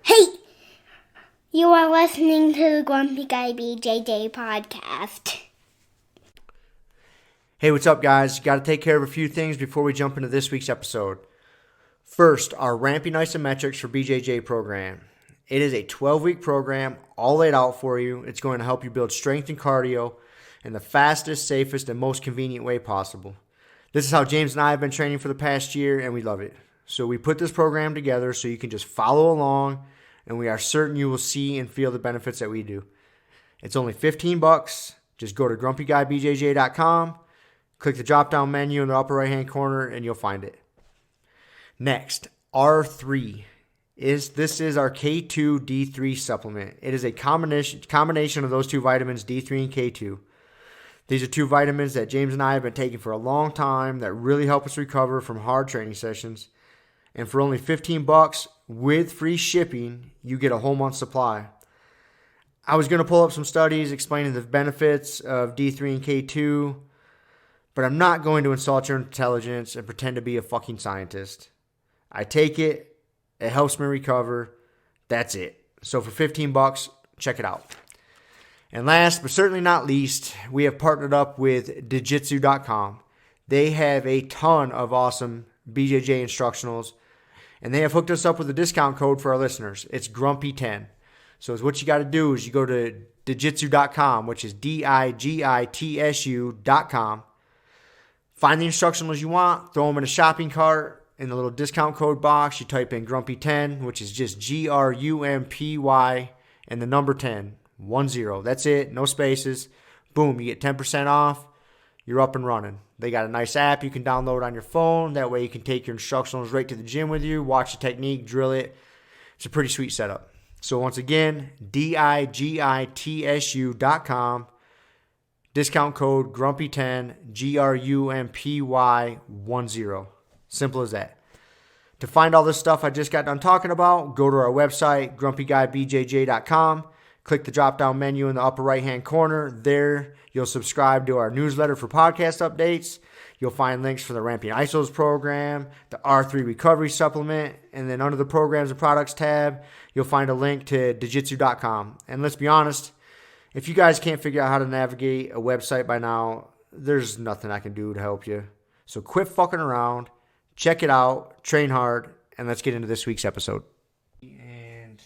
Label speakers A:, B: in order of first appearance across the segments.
A: Hey! You are listening to the Grumpy Guy BJJ Podcast.
B: Hey, what's up, guys? Got to take care of a few things before we jump into this week's episode. First, our Ramping Isometrics for BJJ program. It is a 12-week program, all laid out for you. It's going to help you build strength and cardio in the fastest, safest, and most convenient way possible. This is how James and I have been training for the past year, and we love it. So we put this program together so you can just follow along, and we are certain you will see and feel the benefits that we do. It's only $15. Just go to grumpyguybjj.com, click the drop-down menu in the upper right-hand corner, and you'll find it. Next, R3. This is our K2 D3 supplement. It is a combination of those two vitamins, D3 and K2. These are two vitamins that James and I have been taking for a long time that really help us recover from hard training sessions. And for only $15 with free shipping, you get a whole month's supply. I was going to pull up some studies explaining the benefits of D3 and K2, but I'm not going to insult your intelligence and pretend to be a fucking scientist. I take it. It helps me recover. That's it. So for $15, check it out. And last but certainly not least, we have partnered up with Jiu-Jitsu.com. They have a ton of awesome BJJ instructionals, and they have hooked us up with a discount code for our listeners. It's Grumpy10. So what you got to do is you go to Jiu-Jitsu.com, which is DIGITSU.com. Find the instructionals you want, throw them in a shopping cart. In the little discount code box, you type in Grumpy10, which is just GRUMPY and the number 10, 10. That's it, no spaces. Boom, you get 10% off. You're up and running. They got a nice app you can download on your phone. That way you can take your instructionals right to the gym with you, watch the technique, drill it. It's a pretty sweet setup. So once again, DIGITSU.com. Discount code Grumpy10, GRUMPY10. Simple as that. To find all this stuff I just got done talking about, go to our website, grumpyguybjj.com. Click the drop-down menu in the upper right-hand corner. There, you'll subscribe to our newsletter for podcast updates. You'll find links for the Ramping ISOs program, the R3 recovery supplement, and then under the programs and products tab, you'll find a link to Jiu-Jitsu.com. And let's be honest, if you guys can't figure out how to navigate a website by now, there's nothing I can do to help you. So quit fucking around, check it out, train hard, and let's get into this week's episode. And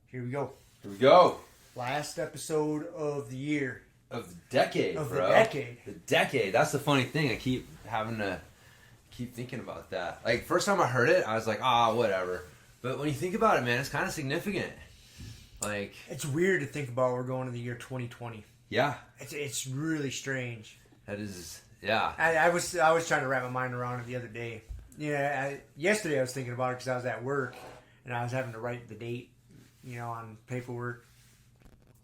B: here we go.
C: Here we go.
B: Last episode of the year.
C: Of the decade,
B: Of
C: bro.
B: the decade.
C: The decade. That's the funny thing. I keep thinking about that. Like, first time I heard it, I was like, whatever. But when you think about it, man, it's kind of significant. Like,
B: It's weird to think about we're going to the year 2020.
C: yeah.
B: It's really strange.
C: That is, yeah.
B: I was trying to wrap my mind around it the other day. Yesterday I was thinking about it because I was at work and I was having to write the date, on paperwork.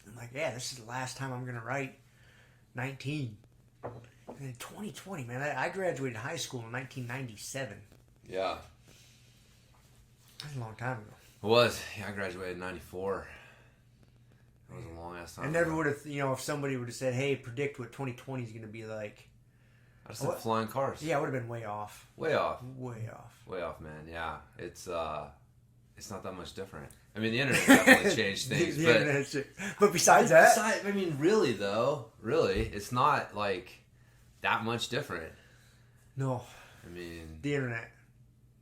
B: I'm like, yeah, this is the last time I'm gonna write 19. And in 2020, man, I graduated high school in 1997.
C: Yeah.
B: That's a long time ago.
C: It was. Yeah, I graduated in 94. That was a long ass time.
B: I never would have, if somebody would have said, hey, predict what 2020 is gonna be like.
C: I just said flying cars.
B: Yeah, I would have been way off.
C: Way off.
B: Way off.
C: Way off, man. Yeah. It's not that much different. I mean, the internet definitely changed things.
B: But besides that...
C: Really, though, it's not, like, that much different.
B: No.
C: I mean...
B: The internet.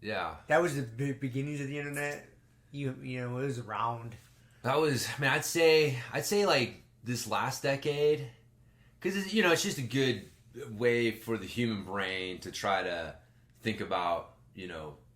C: Yeah.
B: That was the beginnings of the internet. It was around.
C: That was... I mean, I'd say, like, this last decade... Because, it's just a good way for the human brain to try to think about,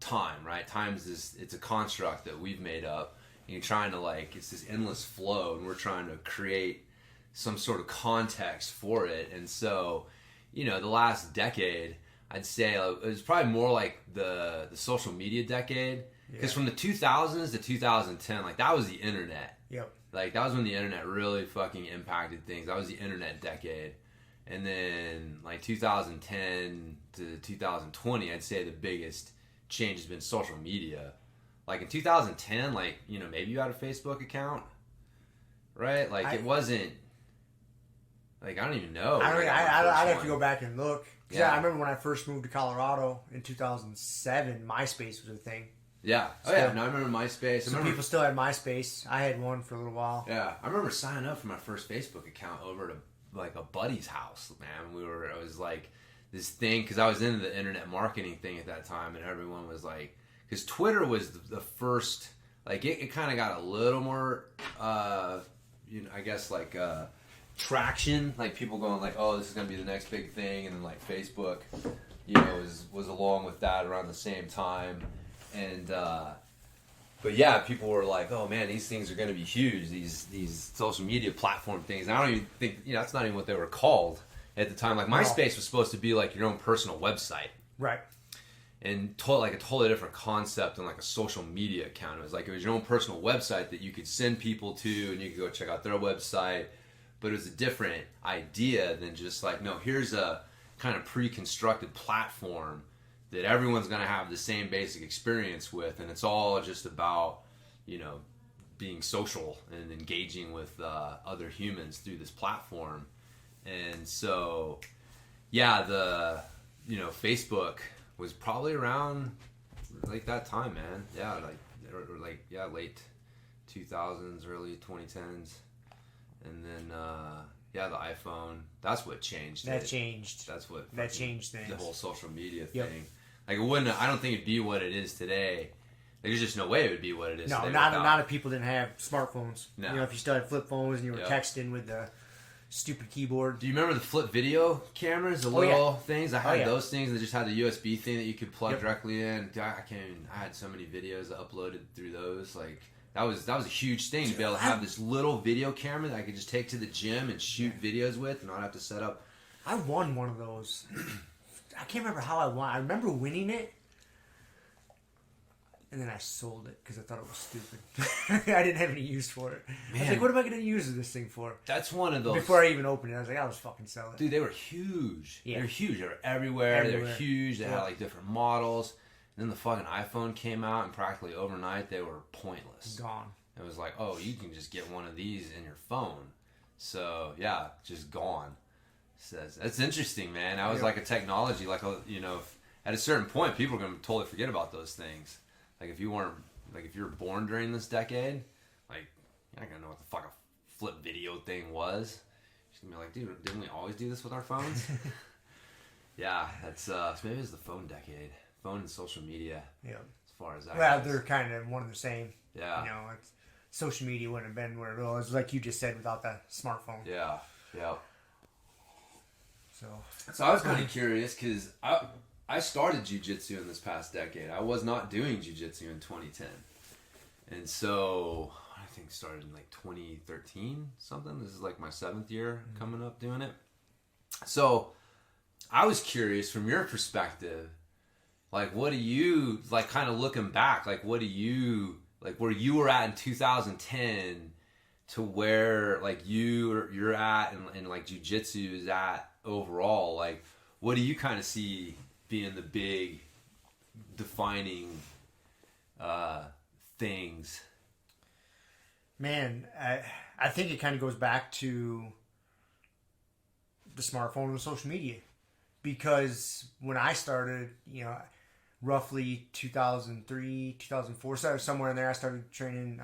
C: time, right? It's a construct that we've made up. And you're trying to, it's this endless flow, and we're trying to create some sort of context for it. And so, the last decade, I'd say it was probably more like the social media decade. Because from the 2000s to 2010, that was the internet.
B: Yep.
C: That was when the internet really fucking impacted things. That was the internet decade. And then, 2010 to 2020, I'd say the biggest change has been social media. In 2010, maybe you had a Facebook account, right? It wasn't, I don't even know.
B: I'd have to go back and look. Yeah. I remember when I first moved to Colorado in 2007, MySpace was a thing.
C: Yeah. Oh, yeah. No, I remember MySpace.
B: Some people still had MySpace. I had one for a little while.
C: Yeah. I remember signing up for my first Facebook account over to, like, a buddy's house, man. It was, like, this thing, because I was into the internet marketing thing at that time, and everyone was, like, because Twitter was the first, like, it kind of got a little more, I guess, like, traction, like, people going, like, oh, this is going to be the next big thing, and then, like, Facebook, was along with that around the same time. And but yeah, people were like, "Oh man, these things are going to be huge. These social media platform things." And I don't even think that's not even what they were called at the time. Like MySpace was supposed to be like your own personal website,
B: right?
C: And like a totally different concept than like a social media account. It was your own personal website that you could send people to, and you could go check out their website. But it was a different idea than just like, no, here's a kind of pre-constructed platform that everyone's going to have the same basic experience with, and it's all just about, being social and engaging with other humans through this platform. And so, yeah, Facebook was probably around like that time, man. Yeah, late 2000s, early 2010s, and then the iPhone. That's what changed.
B: That changed.
C: That's what
B: changed things.
C: The whole social media
B: Yep.
C: thing. Like, it wouldn't. I don't think it'd be what it is today. Like, there's just no way it would be what it is today.
B: No, not if people didn't have smartphones.
C: No.
B: If you still had flip phones and you were texting with the stupid keyboard.
C: Do you remember the flip video cameras? The little things? I had those things that just had the USB thing that you could plug directly in. I had so many videos uploaded through those. Like, that was a huge thing to be able to have this little video camera that I could just take to the gym and shoot videos with and not have to set up.
B: I won one of those. I can't remember how I won. I remember winning it, and then I sold it because I thought it was stupid. I didn't have any use for it. Man. I was like, what am I going to use this thing for?
C: That's one of those.
B: Before I even opened it, I was like, I'll just fucking sell it.
C: Dude, they were huge.
B: Yeah.
C: They were huge. They were everywhere. They were huge. They had like different models. And then the fucking iPhone came out, and practically overnight, they were pointless.
B: Gone.
C: It was like, oh, you can just get one of these in your phone. So, yeah, just gone. Says that's interesting, man. That was like a technology, like at a certain point, people are gonna totally forget about those things. Like if you were born during this decade, like you're not gonna know what the fuck a flip video thing was. You're gonna be like, dude, didn't we always do this with our phones? Yeah, that's so maybe it's the phone decade, phone and social media. Yeah, as far as that.
B: Well, they're kind of one and the same.
C: Yeah,
B: social media wouldn't have been where it was, like you just said, without the smartphone.
C: Yeah, yeah.
B: So
C: I was kind of curious because I started jiu-jitsu in this past decade. I was not doing jiu-jitsu in 2010. And so I think started in like 2013 something. This is like my 7th year coming up doing it. So I was curious from your perspective, like what do you, like kind of looking back, like what do you, like where you were at in 2010 to where like you're at and like jiu-jitsu is at overall, like what do you kind of see being the big defining things?
B: Man, I think it kind of goes back to the smartphone and social media, because when I started, roughly 2003, 2004, so somewhere in there, I started training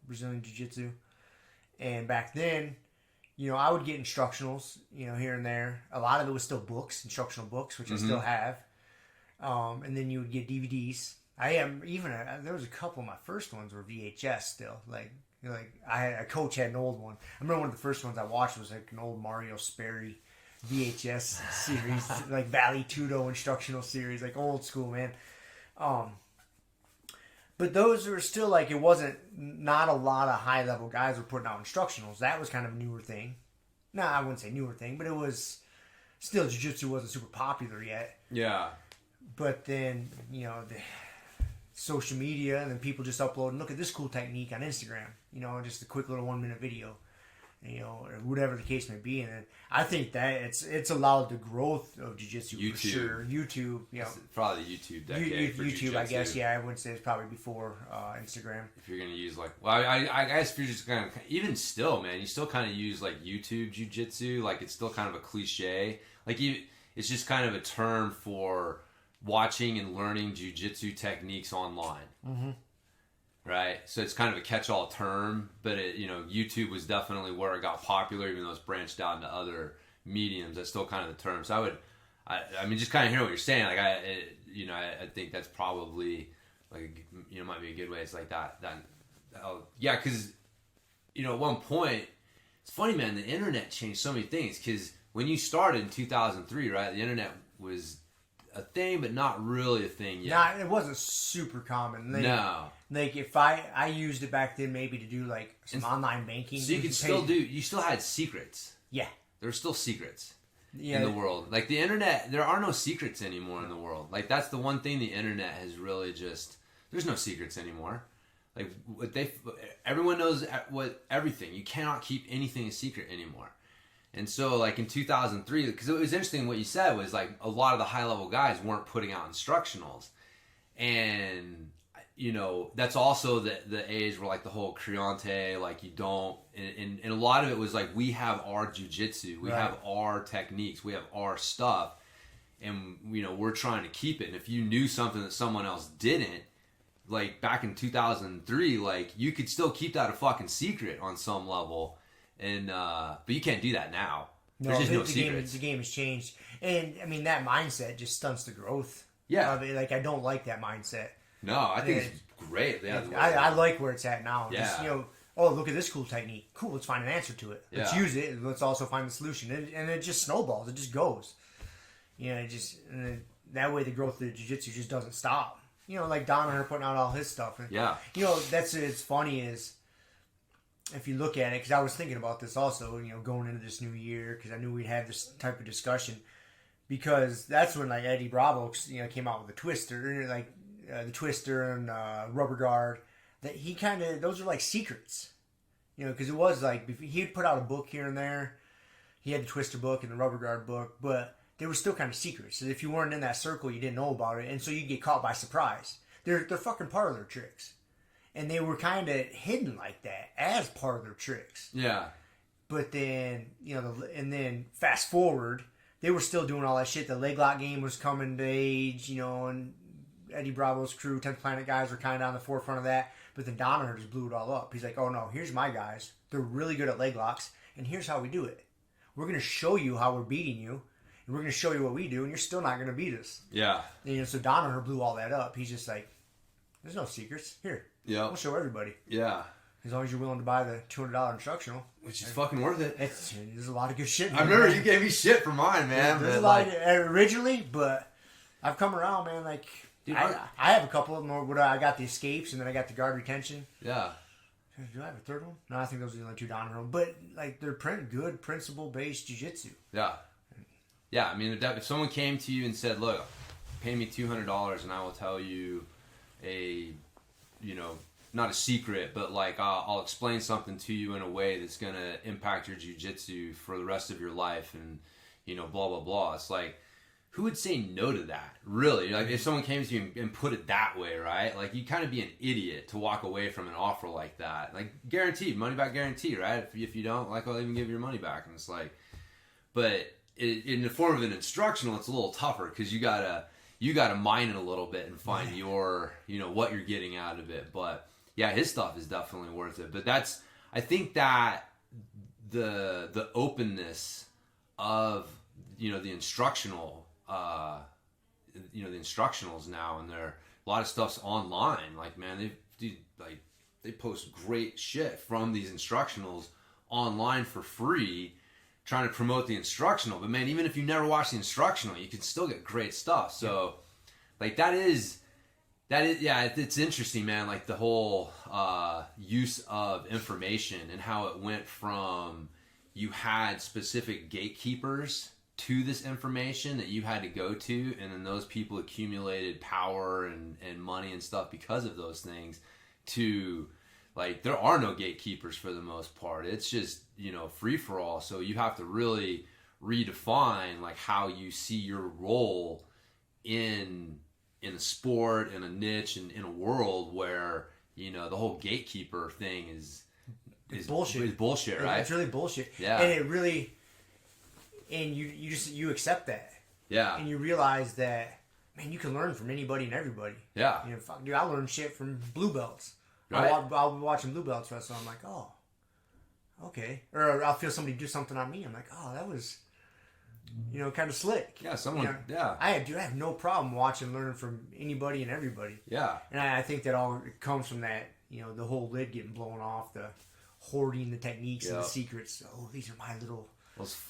B: Brazilian Jiu-Jitsu, and back then, I would get instructionals, here and there. A lot of it was still books, instructional books, which I still have. And then you would get DVDs. There was a couple of my first ones were VHS still. Like a coach had an old one. I remember one of the first ones I watched was like an old Mario Sperry VHS series, like Valley Tudo instructional series, like old school, man. But those were still like, it wasn't, not a lot of high level guys were putting out instructionals. That was kind of a newer thing. No, I wouldn't say newer thing, but it was still, jiu-jitsu wasn't super popular yet.
C: Yeah.
B: But then, the social media, and then people just upload and look at this cool technique on Instagram, just a quick little 1-minute video, or whatever the case may be. And I think that it's allowed the growth of jiu-jitsu for sure. YouTube,
C: It's probably YouTube decade for
B: YouTube,
C: jiu-jitsu.
B: I guess, yeah, I would say it's probably before Instagram.
C: If you're going to use I guess if you're just kind of, even still, man, you still kind of use like YouTube jiu-jitsu, like it's still kind of a cliche. Like it's just kind of a term for watching and learning jiu-jitsu techniques online. Mm-hmm. Right? So it's kind of a catch-all term, but YouTube was definitely where it got popular, even though it's branched out into other mediums. That's still kind of the term. So I mean, just kind of hear what you're saying. Like I think that's probably like might be a good way. It's like that. Yeah, because at one point, it's funny, man. The internet changed so many things. Because when you started in 2003, right, the internet was a thing, but not really a thing yet.
B: Nah, it wasn't super common.
C: No.
B: Like if I used it back then, maybe to do like some online banking.
C: So you could still you still had secrets.
B: Yeah.
C: There were still secrets in the world. Like the internet, there are no secrets anymore in the world. Like that's the one thing the internet has really there's no secrets anymore. Like everyone knows everything. You cannot keep anything a secret anymore. And so like in 2003, because it was interesting what you said was like a lot of the high level guys weren't putting out instructionals. And that's also the age where like the whole Creonte, like you don't, and a lot of it was like we have our jujitsu, we have our techniques, we have our stuff, and we're trying to keep it. And if you knew something that someone else didn't, like back in 2003, like you could still keep that a fucking secret on some level, and but you can't do that now.
B: No,
C: there's just no secrets.
B: The game has changed, and I mean that mindset just stunts the growth.
C: Yeah,
B: of it. Like I don't like that mindset.
C: No, I think it's great. Yeah,
B: I like where it's at now.
C: Yeah.
B: Just, oh, look at this cool technique. Cool, let's find an answer to it. Let's use it. Let's also find the solution. And it just snowballs. It just goes. And that way the growth of the jiu-jitsu just doesn't stop. Like Donaher putting out all his stuff. And, it's funny is, if you look at it, because I was thinking about this also, going into this new year, because I knew we'd have this type of discussion. Because that's when, like, Eddie Bravo, came out with the Twister, like, the Twister and Rubber Guard, that he kind of, those are like secrets, because it was like, he'd put out a book here and there, he had the Twister book and the Rubber Guard book, but they were still kind of secrets. So if you weren't in that circle, you didn't know about it, and so you'd get caught by surprise. They're fucking part of their tricks, and they were kind of hidden like that as part of their tricks.
C: Yeah.
B: But then, and then fast forward, they were still doing all that shit. The leg lock game was coming to age, and Eddie Bravo's crew, 10th Planet guys were kind of on the forefront of that. But then Donaher just blew it all up. He's like, oh no, here's my guys. They're really good at leg locks, and here's how we do it. We're going to show you how we're beating you, and we're going to show you what we do, and you're still not going to beat us.
C: Yeah.
B: And, so Donaher blew all that up. He's just like, there's no secrets. Here.
C: Yeah.
B: We'll show everybody.
C: Yeah.
B: As long as you're willing to buy the $200 instructional.
C: Which is fucking worth it.
B: There's a lot of good shit.
C: I remember you gave me shit for mine, man.
B: There's a lot originally, but I've come around, man. Like, dude, I have a couple of them. I got the escapes, and then I got the guard retention.
C: Yeah.
B: Do I have a third one? No, I think those are the only two Donaher. But, like, they're good principle-based jiu-jitsu.
C: Yeah. Yeah, I mean, if someone came to you and said, look, pay me $200 and I will tell you not a secret, but like I'll explain something to you in a way that's going to impact your jiu-jitsu for the rest of your life and, blah, blah, blah. It's like, who would say no to that? Really? Like if someone came to you and put it that way, right? Like you'd kind of be an idiot to walk away from an offer like that. Like guaranteed, money back guarantee, right? If you don't, like I'll even give you your money back. And it's like, but in the form of an instructional, it's a little tougher because you gotta mine it a little bit and find your, what you're getting out of it. But yeah, his stuff is definitely worth it. But I think that the openness of, the instructional, the instructionals now, and a lot of stuff's online. Like, man, they post great shit from these instructionals online for free, trying to promote the instructional. But man, even if you never watch the instructional, you can still get great stuff. So like that is yeah, it's interesting, man. Like the whole use of information and how it went from you had specific gatekeepers to this information that you had to go to, and then those people accumulated power and money and stuff because of those things, to like there are no gatekeepers for the most part. It's just, free for all. So you have to really redefine like how you see your role in a sport, in a niche, and in a world where, the whole gatekeeper thing is bullshit. Is bullshit, right?
B: It's really bullshit.
C: Yeah.
B: And it really, and you accept that.
C: Yeah.
B: And you realize that, man, you can learn from anybody and everybody.
C: Yeah.
B: You know, fuck, dude, I learned shit from blue belts.
C: Right.
B: I'll be watching blue belts wrestle. I'm like, oh, okay. Or I'll feel somebody do something on me. I'm like, oh, that was, you know, kind of slick.
C: Yeah, someone,
B: you know,
C: yeah.
B: I have no problem watching, learning from anybody and everybody.
C: Yeah.
B: And I think that all comes from that, you know, the whole lid getting blown off, the hoarding the techniques and the secrets. Oh, these are my little,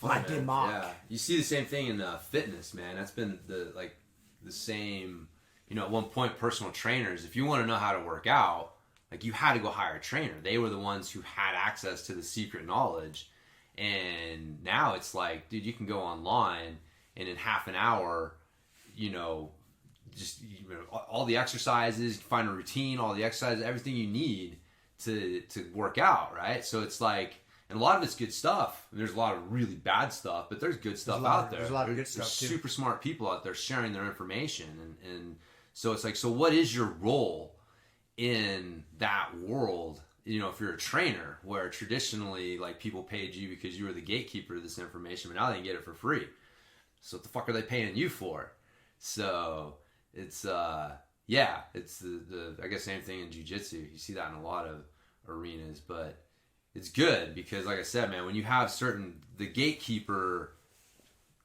B: my dim mock.
C: Yeah. You see the same thing in fitness, man. That's been the same, you know, at one point, personal trainers, if you want to know how to work out, like, you had to go hire a trainer. They were the ones who had access to the secret knowledge. And now it's like, dude, you can go online and in half an hour, you know, just all the exercises, find a routine, all the exercises, everything you need to work out, right? So it's like, and a lot of it's good stuff. I mean, there's a lot of really bad stuff, but there's good stuff out there.
B: There's a lot of good stuff too.
C: Super smart people out there sharing their information. And so it's like, so what is your role in that world? You know, if you're a trainer, where traditionally, like, people paid you because you were the gatekeeper of this information, but now they can get it for free. So what the fuck are they paying you for? So it's it's the I guess same thing in jiu-jitsu. You see that in a lot of arenas, but it's good because, like I said, man, when you have the gatekeeper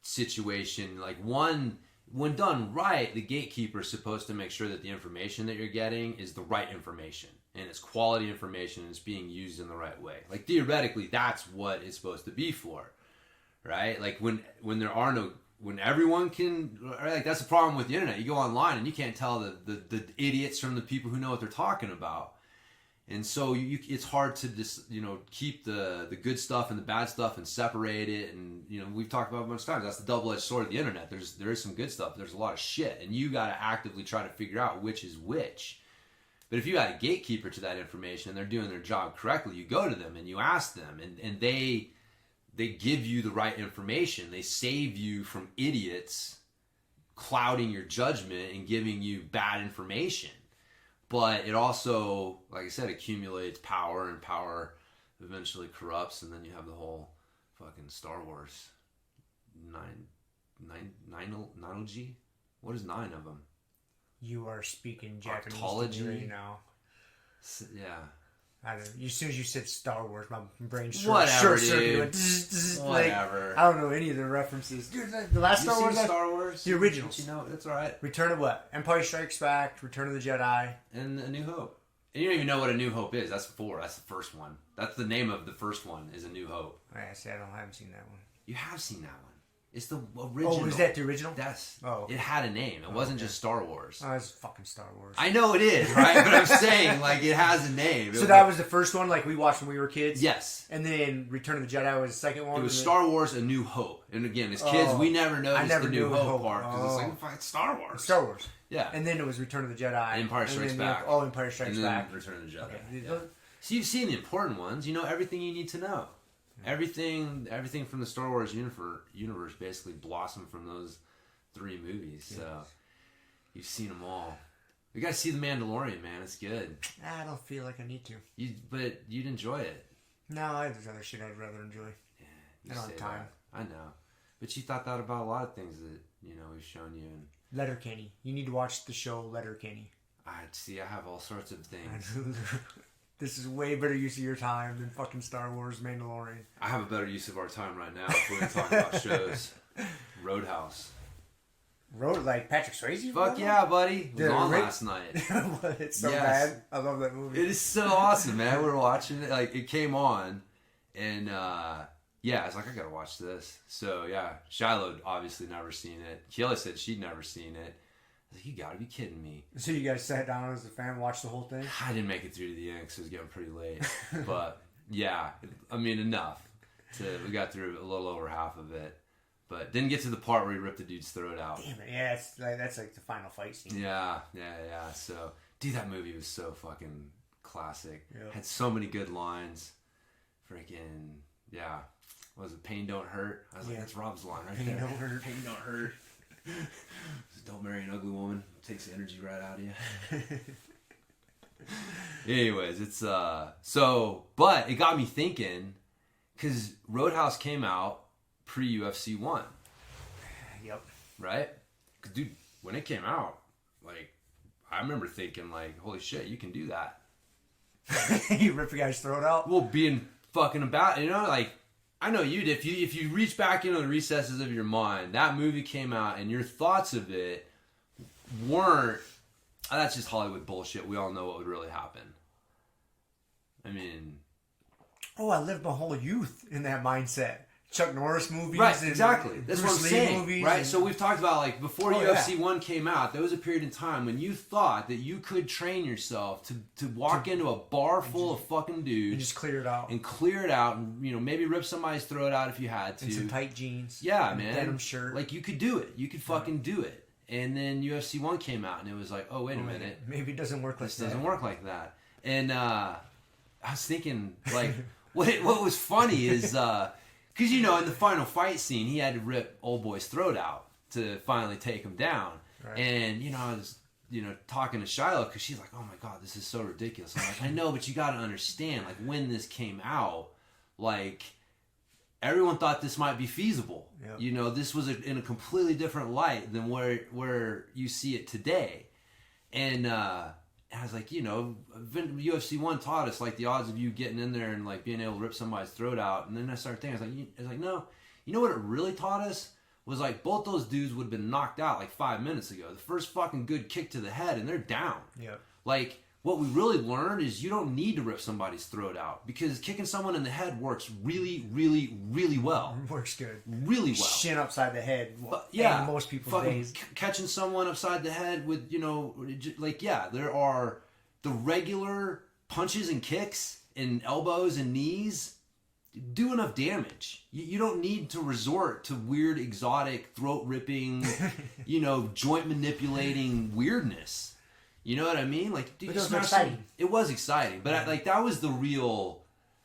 C: situation, like, when done right, the gatekeeper is supposed to make sure that the information that you're getting is the right information and it's quality information and it's being used in the right way. Like, theoretically, that's what it's supposed to be for, right? Like, when everyone can, right? Like, that's the problem with the internet. You go online and you can't tell the idiots from the people who know what they're talking about. And so it's hard to just, you know, keep the good stuff and the bad stuff and separate it. And, you know, we've talked about it a bunch of times. That's the double-edged sword of the internet. There is some good stuff. But there's a lot of shit. And you got to actively try to figure out which is which. But if you got a gatekeeper to that information and they're doing their job correctly, you go to them and you ask them. And they give you the right information. They save you from idiots clouding your judgment and giving you bad information. But it also, like I said, accumulates power, and power eventually corrupts, and then you have the whole fucking Star Wars 9-G? What is 9 of them?
B: You are speaking Japanese
C: Ontology?
B: to me right now.
C: Yeah.
B: I don't know. As soon as you said Star Wars, my brain
C: Whatever,
B: circuit
C: dude. Whatever.
B: Like, I don't know any of the references. Dude, the last Star Wars?
C: Star Wars?
B: The originals.
C: You know, that's all right.
B: Return of what? Empire Strikes Back, Return of the Jedi.
C: And A New Hope. And you don't even know what A New Hope is. That's 4. That's the first one. That's the name of the first one, is A New Hope.
B: I haven't seen that one.
C: You have seen that one. It's the original.
B: Oh, is that the original?
C: That's.
B: Oh.
C: It had a name. It wasn't just Star Wars.
B: Oh, it's fucking Star Wars.
C: I know it is, right? But I'm saying, like, it has a name.
B: So that was the first one, like, we watched when we were kids?
C: Yes.
B: And then Return of the Jedi was the second one?
C: It was Star Wars, A New Hope. And again, as kids, we never noticed the New Hope part. Because it's like, fuck, it's Star Wars.
B: It's Star Wars.
C: Yeah.
B: And then it was Return of the Jedi.
C: Empire Strikes Back.
B: Empire Strikes Back.
C: Return of the Jedi.
B: Okay.
C: Yeah. So you've seen the important ones. You know everything you need to know. Everything from the Star Wars universe basically blossomed from those 3 movies. So you've seen them all. You got to see The Mandalorian, man. It's good.
B: I don't feel like I need to.
C: But you'd enjoy it.
B: No, there's other shit I'd rather enjoy.
C: Yeah,
B: I don't have time.
C: That. I know. But you thought that about a lot of things that, you know, we've shown you. And
B: Letterkenny. You need to watch the show Letterkenny.
C: I have all sorts of things.
B: This is way better use of your time than fucking Star Wars Mandalorian.
C: I have a better use of our time right now if we're going to talk about shows. Roadhouse.
B: Like Patrick Swayze?
C: Fuck yeah, buddy. It was on last night.
B: It's so bad. I love that movie.
C: It is so awesome, man. We were watching it. Like, it came on. And, I was like, I got to watch this. So, yeah. Shiloh obviously never seen it. Keela said she'd never seen it. I was like, you got to be kidding me.
B: So you guys sat down as a fan, watched the whole thing?
C: I didn't make it through to the end because it was getting pretty late. But, yeah. I mean, enough. We got through a little over half of it. But didn't get to the part where he ripped the dude's throat out.
B: Damn it. Yeah, that's like the final fight scene.
C: Yeah. So, dude, that movie was so fucking classic.
B: Yep.
C: Had so many good lines. Freaking, yeah. What was it? Pain Don't Hurt? I was like, that's Rob's line right there.
B: Pain Don't Hurt.
C: Pain Don't Hurt. Don't marry an ugly woman. It takes the energy right out of you. Anyways, it's, but it got me thinking, because Roadhouse came out pre-UFC 1.
B: Yep.
C: Right? Dude, when it came out, like, I remember thinking, like, holy shit, you can do that.
B: You rip a guy's throat out?
C: Well, being fucking about, you know, like, I know you did. If you reach back into the recesses of your mind, that movie came out and your thoughts of it weren't, that's just Hollywood bullshit. We all know what would really happen. I mean...
B: Oh, I lived my whole youth in that mindset. Chuck Norris movies.
C: Right,
B: and
C: exactly. That's
B: Bruce
C: what I'm
B: Lee
C: saying.
B: movies
C: Right,
B: and...
C: so we've talked about, like, before UFC 1 came out, there was a period in time when you thought that you could train yourself to walk into a bar full of fucking dudes.
B: And just clear it out.
C: And, you know, maybe rip somebody's throat out if you had to.
B: And some tight jeans.
C: Yeah,
B: and
C: man.
B: A denim shirt.
C: Like, you could do it. You could fucking do it. And then UFC 1 came out, and it was like, oh, wait a minute.
B: Maybe it doesn't work like that.
C: This doesn't work like that. And I was thinking, like, what was funny is... Because, you know, in the final fight scene, he had to rip old boy's throat out to finally take him down. Right. And, you know, I was, you know, talking to Shiloh because she's like, oh, my God, this is so ridiculous. I'm like, I know, but you got to understand, like, when this came out, like, everyone thought this might be feasible. Yep. You know, this was in a completely different light than where you see it today. And I was like, you know, UFC 1 taught us, like, the odds of you getting in there and, like, being able to rip somebody's throat out. And then I started thinking, I was like, no. You know what it really taught us? Was, like, both those dudes would have been knocked out, like, 5 minutes ago. The first fucking good kick to the head, and they're down. Yeah. Like, what we really learned is you don't need to rip somebody's throat out because kicking someone in the head works really, really, really well.
B: It works good.
C: Really well.
B: Shin upside the head.
C: But, yeah.
B: Most people's days.
C: Catching someone upside the head with, you know, like, yeah, there are the regular punches and kicks and elbows and knees do enough damage. You don't need to resort to weird, exotic, throat-ripping, you know, joint manipulating weirdness. You know what I mean? Like, dude,
B: but it was exciting.
C: It was exciting, but like that was the real.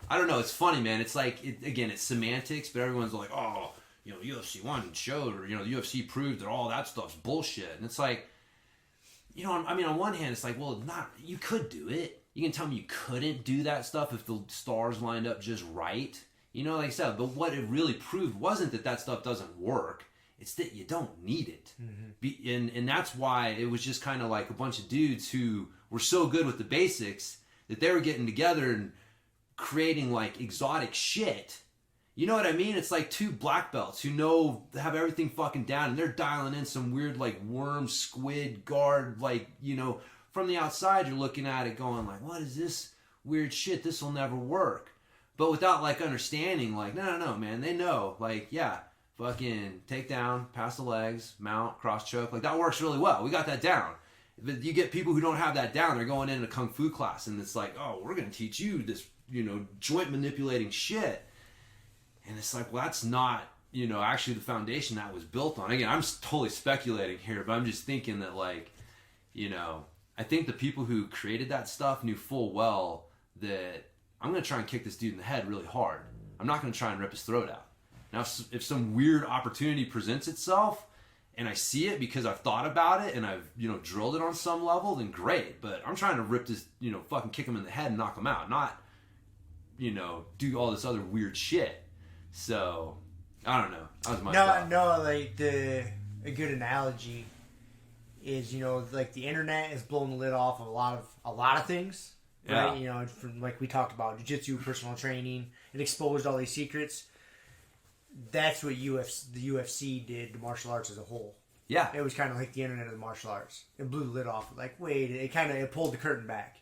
C: I don't know. It's funny, man. It's like again, it's semantics, but everyone's like, oh, you know, UFC 1 showed, or you know, the UFC proved that all that stuff's bullshit, and it's like, you know, I mean, on one hand, it's like, well, not you could do it. You can tell me you couldn't do that stuff if the stars lined up just right. You know, like I said, but what it really proved wasn't that stuff doesn't work. It's that you don't need it. Mm-hmm. And that's why it was just kind of like a bunch of dudes who were so good with the basics that they were getting together and creating like exotic shit. You know what I mean? It's like two black belts who have everything fucking down, and they're dialing in some weird like worm, squid, guard, like, you know, from the outside you're looking at it going like, what is this weird shit? This will never work. But without like understanding, like, no, man, they know, like, yeah, fucking take down, pass the legs, mount, cross choke. Like, that works really well. We got that down. But you get people who don't have that down. They're going into kung fu class, and it's like, oh, we're going to teach you this, you know, joint manipulating shit. And it's like, well, that's not, you know, actually the foundation that was built on. Again, I'm totally speculating here, but I'm just thinking that, like, you know, I think the people who created that stuff knew full well that I'm going to try and kick this dude in the head really hard. I'm not going to try and rip his throat out. Now, if some weird opportunity presents itself and I see it because I've thought about it and I've, you know, drilled it on some level, then great. But I'm trying to rip this, you know, fucking kick him in the head and knock him out, not, you know, do all this other weird shit. So, I don't know. That was my thought.
B: No, like, a good analogy is, you know, like the internet has blown the lid off of a lot of things.
C: Yeah.
B: Right? You know, from, like we talked about, jiu-jitsu, personal training, it exposed all these secrets. That's what the UFC did to martial arts as a whole.
C: Yeah.
B: It was kind of like the internet of the martial arts. It blew the lid off. Like, wait, it pulled the curtain back.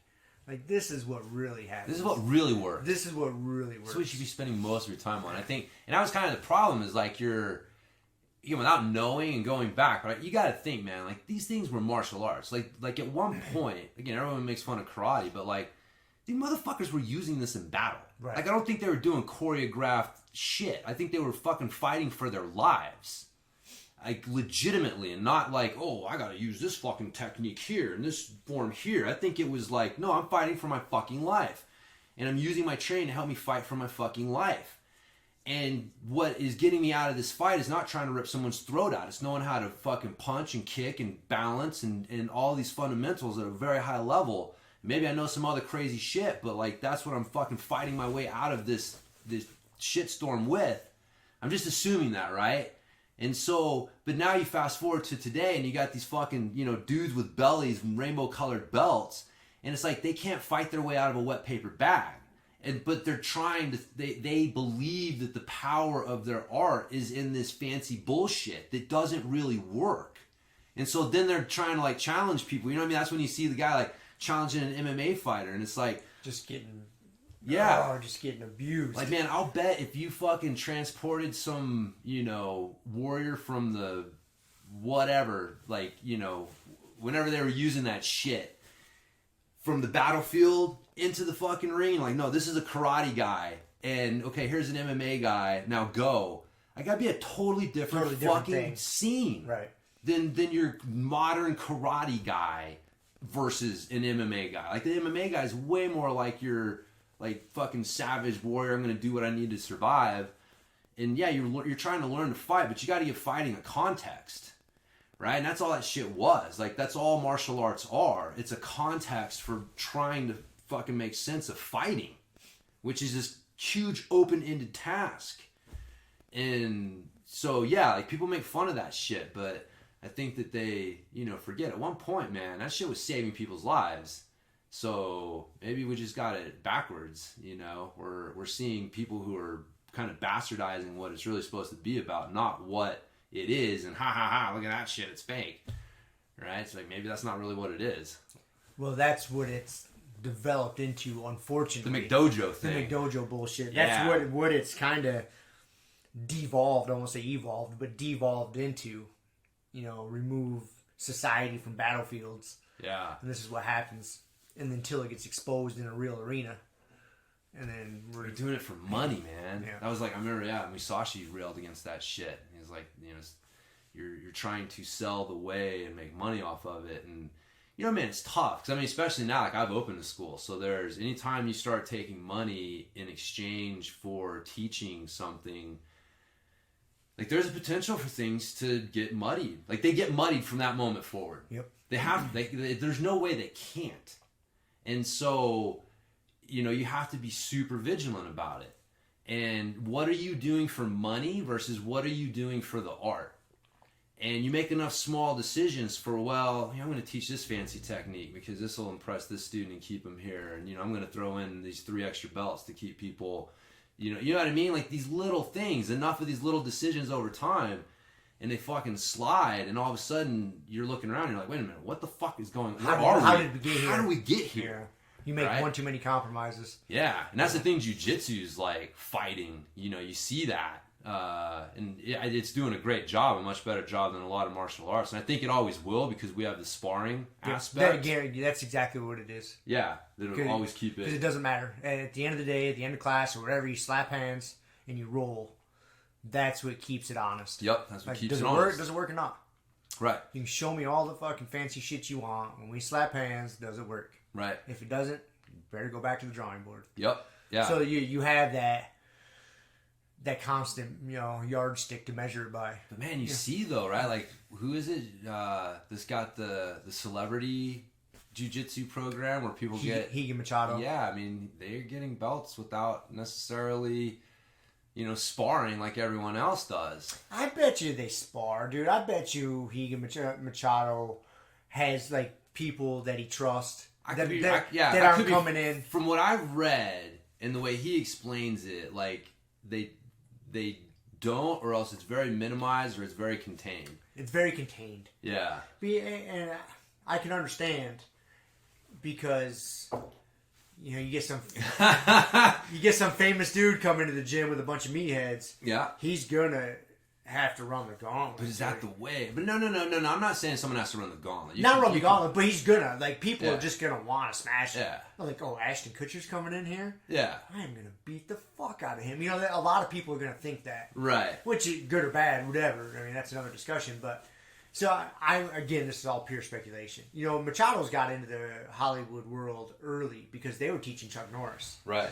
B: Like, this is what really happens.
C: This is what really works.
B: This is what really works.
C: This is what you should be spending most of your time on. I think, and that was kind of the problem, is like you know, without knowing and going back, right? You got to think, man, like these things were martial arts. Like at one point, again, everyone makes fun of karate, but like these motherfuckers were using this in battle. Right. Like, I don't think they were doing choreographed shit. I think they were fucking fighting for their lives. Like, legitimately, and not like, oh, I gotta use this fucking technique here and this form here. I think it was like, no, I'm fighting for my fucking life. And I'm using my training to help me fight for my fucking life. And what is getting me out of this fight is not trying to rip someone's throat out. It's knowing how to fucking punch and kick and balance and all these fundamentals at a very high level. Maybe I know some other crazy shit, but like, that's what I'm fucking fighting my way out of this shitstorm with. I'm just assuming that, right? And so, but now you fast forward to today and you got these fucking, dudes with bellies and rainbow colored belts. And it's like they can't fight their way out of a wet paper bag. But they're trying to, they believe that the power of their art is in this fancy bullshit that doesn't really work. And so then they're trying to like challenge people. You know what I mean? That's when you see the guy like challenging an MMA fighter. And it's like,
B: just getting abused.
C: Like, man, I'll bet if you fucking transported some, warrior from the whatever, like, whenever they were using that shit, from the battlefield into the fucking ring, like, no, this is a karate guy, and okay, here's an MMA guy, now go. I gotta be a totally different fucking thing. Scene.
B: Right.
C: Than your modern karate guy versus an MMA guy. Like, the MMA guy is way more like your like fucking savage warrior. I'm gonna do what I need to survive. And yeah, you're trying to learn to fight, but you got to give fighting a context, right? And that's all that shit was. Like, that's all martial arts are. It's a context for trying to fucking make sense of fighting, which is this huge open-ended task. And so yeah, like, people make fun of that shit, but I think that they forget at one point, man, that shit was saving people's lives. So maybe we just got it backwards, We're seeing people who are kind of bastardizing what it's really supposed to be about, not what it is, and ha, look at that shit, it's fake. Right? It's like, maybe that's not really what it is.
B: Well, that's what it's developed into, unfortunately.
C: The McDojo thing.
B: The McDojo bullshit.
C: Yeah.
B: That's what it's kind of devolved, I won't say evolved, but devolved into, remove society from battlefields.
C: Yeah.
B: And this is what happens. And until it gets exposed in a real arena. And then
C: we're doing it for money, man.
B: Yeah.
C: That was like, I remember, Musashi railed against that shit. He was like, you're trying to sell the way and make money off of it. And, man, it's tough. Because, especially now, like, I've opened a school. So there's, anytime you start taking money in exchange for teaching something, like, there's a potential for things to get muddied. Like, they get muddied from that moment forward.
B: Yep.
C: They have, there's no way they can't. And so, you have to be super vigilant about it. And what are you doing for money versus what are you doing for the art? And you make enough small decisions for, well, I'm going to teach this fancy technique because this will impress this student and keep them here. And, I'm going to throw in these 3 extra belts to keep people, you know what I mean? Like, these little things, enough of these little decisions over time, and they fucking slide, and all of a sudden you're looking around and you're like, wait a minute, what the fuck is going on?
B: How did we get here?
C: How do we get here?
B: Yeah. You make one too many compromises.
C: Yeah, and that's the thing jiu-jitsu's like fighting. You see that. And it's doing a great job, a much better job than a lot of martial arts. And I think it always will because we have the sparring aspect.
B: That's exactly what it is.
C: Yeah, it'll always keep it.
B: Because it doesn't matter. At the end of the day, at the end of class or whatever, you slap hands and you roll. That's what keeps it honest.
C: Yep, that's what keeps it
B: Does
C: honest.
B: it work or not?
C: Right.
B: You can show me all the fucking fancy shit you want. When we slap hands, does it work?
C: Right.
B: If it doesn't, you better go back to the drawing board.
C: Yep. Yeah.
B: So you have that constant, yardstick to measure it by.
C: But man, you see though, right? Like, who is it? This got the celebrity jiu-jitsu program where people get
B: Higa Machado.
C: Yeah, they're getting belts without necessarily, sparring like everyone else does.
B: I bet you they spar, dude. I bet you Higa Machado has like people that he trusts that aren't coming in.
C: From what I've read and the way he explains it, like they don't, or else it's very minimized or it's very contained.
B: It's very contained.
C: Yeah.
B: And I can understand because you get some famous dude coming to the gym with a bunch of meatheads.
C: Yeah.
B: He's gonna have to run the gauntlet.
C: But is that the way? But no. I'm not saying someone has to run the gauntlet.
B: Not run the gauntlet, but he's gonna. Like, people are just gonna want to smash him.
C: Yeah.
B: Like, oh, Ashton Kutcher's coming in here?
C: Yeah.
B: I'm gonna beat the fuck out of him. A lot of people are gonna think that.
C: Right.
B: Which, good or bad, whatever. That's another discussion. But, so, again, this is all pure speculation. Machado's got into the Hollywood world early because they were teaching Chuck Norris.
C: Right.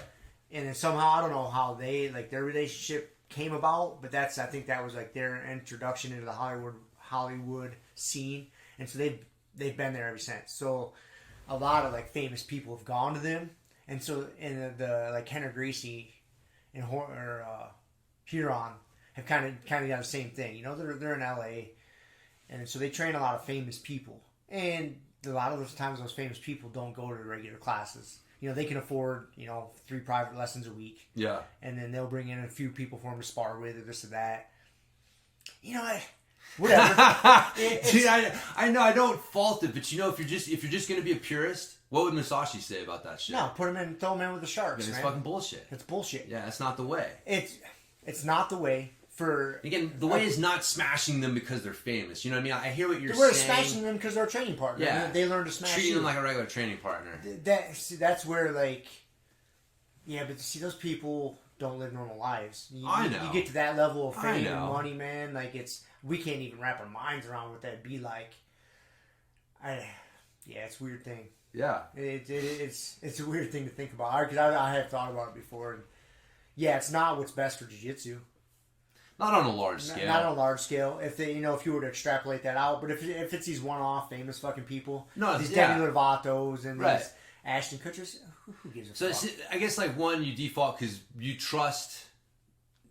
B: And then somehow, I don't know how their relationship came about, but I think that was like their introduction into the Hollywood scene, and so they've been there ever since. So a lot of like famous people have gone to them, and so in the like Henry Gracie and Huron, have kind of got the same thing. You know, they're in LA, and so they train a lot of famous people, and a lot of those times those famous people don't go to the regular classes. You know, they can afford 3 private lessons a week.
C: Yeah,
B: and then they'll bring in a few people for them to spar with, or this or that. You know, whatever.
C: Dude, I know I don't fault it, but if you're just gonna be a purist, what would Musashi say about that shit?
B: No, throw them in with the sharks.
C: It's
B: man.
C: fucking bullshit.
B: It's bullshit.
C: Yeah, that's not the way.
B: It's not the way for.
C: Again, the way is not smashing them because they're famous. You know what I mean? I hear what you're saying.
B: We're smashing them because they're a training partner.
C: Yeah,
B: they learn to smash.
C: Treating them like a regular training partner.
B: That's where but see, those people don't live normal lives.
C: I know.
B: You get to that level of fame and money, man. Like we can't even wrap our minds around what that'd be like. It's a weird thing.
C: Yeah,
B: it's a weird thing to think about because I have thought about it before. And it's not what's best for jiu-jitsu.
C: Not on a large scale.
B: Not on a large scale. If they, if you were to extrapolate that out, but if it's these one-off famous fucking people, these Demi Lovatos and these Ashton Kutchers, who gives a fuck?
C: So I guess one, you default because you trust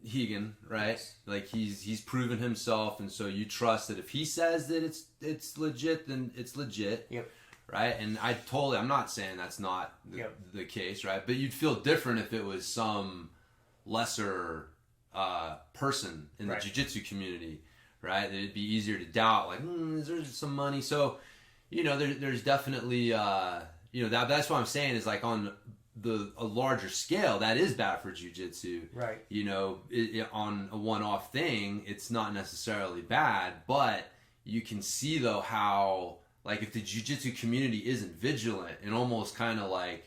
C: Hegan, right?
B: Yes.
C: Like he's proven himself, and so you trust that if he says that it's legit, then it's legit.
B: Yep.
C: Right? And I'm not saying that's not the case, right? But you'd feel different if it was some lesser person in the jiu-jitsu community, right? It'd be easier to doubt, is there some money? So, there's definitely, that's what I'm saying is on a larger scale, that is bad for jiu-jitsu.
B: Right.
C: On a one-off thing, it's not necessarily bad, but you can see though how, if the jiu-jitsu community isn't vigilant and almost kind of I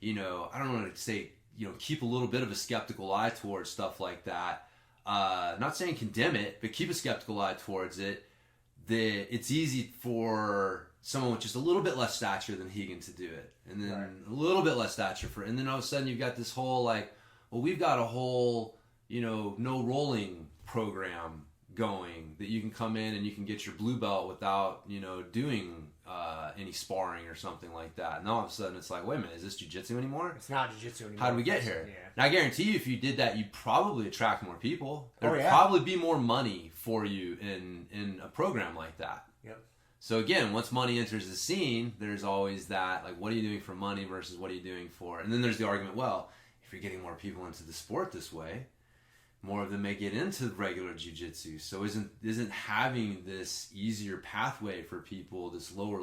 C: don't want to say, keep a little bit of a skeptical eye towards stuff like that. Not saying condemn it, but keep a skeptical eye towards it. It's easy for someone with just a little bit less stature than Hegan to do it. And then a little bit less stature and then all of a sudden you've got this whole we've got a whole, no rolling program going that you can come in and you can get your blue belt without, doing any sparring or something like that. And all of a sudden it's wait a minute, is this jiu-jitsu anymore?
B: It's not jiu-jitsu anymore.
C: How did we get here?
B: Yeah.
C: And I guarantee you if you did that, you'd probably attract more people. There'd
B: yeah.
C: probably be more money for you in a program like that.
B: Yep.
C: So again, once money enters the scene, there's always that, what are you doing for money versus what are you doing for? And then there's the argument, well, if you're getting more people into the sport this way, more of them may get into regular jiu-jitsu. So isn't having this easier pathway for people, this lower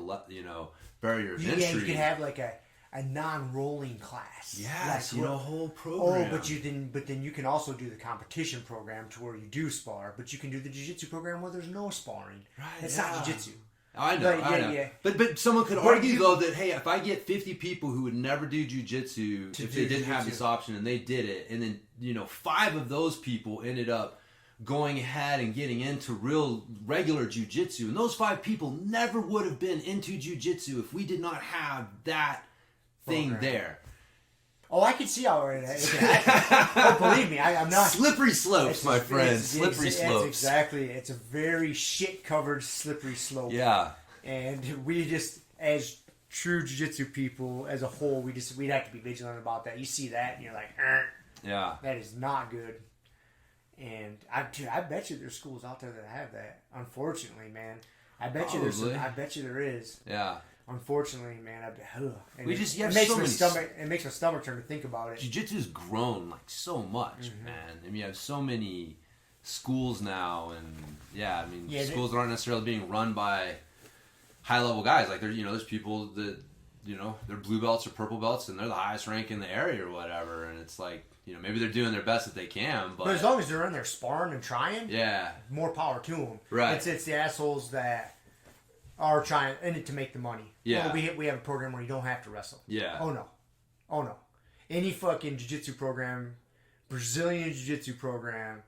C: barrier of entry?
B: Yeah, you could have a non-rolling class.
C: Yes, a whole program.
B: Oh, but then you can also do the competition program to where you do spar, but you can do the jiu-jitsu program where there's no sparring.
C: Right.
B: It's not jiu-jitsu.
C: I know, I know. Yeah. But someone could argue though that hey, if I get 50 people who would never do jiu-jitsu if they didn't have this option and they did it, and then 5 of those people ended up going ahead and getting into regular jiu-jitsu, and those 5 people never would have been into jiu-jitsu if we did not have that thing there.
B: Oh, I can see how it happen. Believe me, I'm not.
C: Slippery slopes, my friend. Slippery slopes.
B: Exactly. It's a very shit-covered slippery slope.
C: Yeah.
B: And we just, as true jiu-jitsu people, as a whole, we'd have to be vigilant about that. You see that, and you're like,
C: yeah,
B: that is not good. And I bet you there's schools out there that have that. Unfortunately, man, I bet you there is.
C: Yeah.
B: Unfortunately, man, it makes my stomach turn to think about it.
C: Jiu-jitsu's grown so much, man. I mean, you have so many schools now, and schools that aren't necessarily being run by high-level guys. There's people that they're blue belts or purple belts, and they're the highest rank in the area or whatever. And it's maybe they're doing their best that they can, but
B: as long as they're in there sparring and trying, more power to them.
C: Right.
B: It's the assholes that are trying to make the money.
C: Yeah.
B: Well, we have a program where you don't have to wrestle.
C: Yeah.
B: Oh no. Any fucking jiu-jitsu program, Brazilian jiu-jitsu program,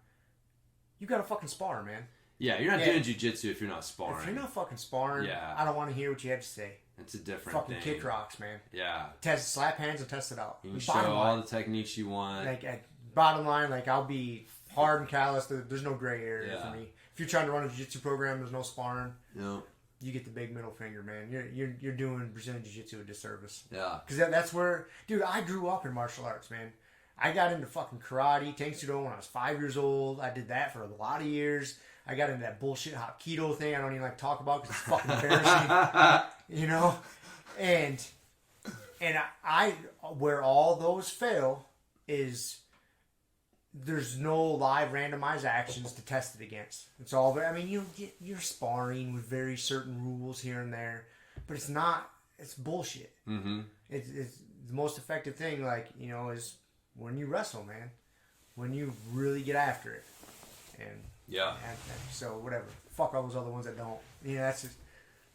B: you gotta fucking spar, man.
C: Yeah, you're not doing jiu-jitsu if you're not sparring.
B: If you're not fucking sparring, I don't want to hear what you have to say.
C: It's a different
B: fucking
C: thing.
B: Kick rocks, man.
C: Yeah.
B: Slap hands and test it out.
C: You can show all the techniques you want.
B: Bottom line, I'll be hard and callous. There's no gray area for me. If you're trying to run a jiu-jitsu program, there's no sparring.
C: No.
B: You get the big middle finger, man. You're doing Brazilian Jiu-Jitsu a disservice.
C: Yeah.
B: Because that's where, dude, I grew up in martial arts, man. I got into fucking karate, Taekwondo when I was 5 years old. I did that for a lot of years. I got into that bullshit Hapkido thing I don't even like to talk about because it's fucking embarrassing. You know? And I where all those fail is there's no live randomized actions to test it against. It's all, I mean, you're sparring with very certain rules here and there, but it's not, it's bullshit. Mm-hmm. It's the most effective thing, like, you know, is when you wrestle, man. When you really get after it. And so whatever. Fuck all those other ones that don't. You know, that's just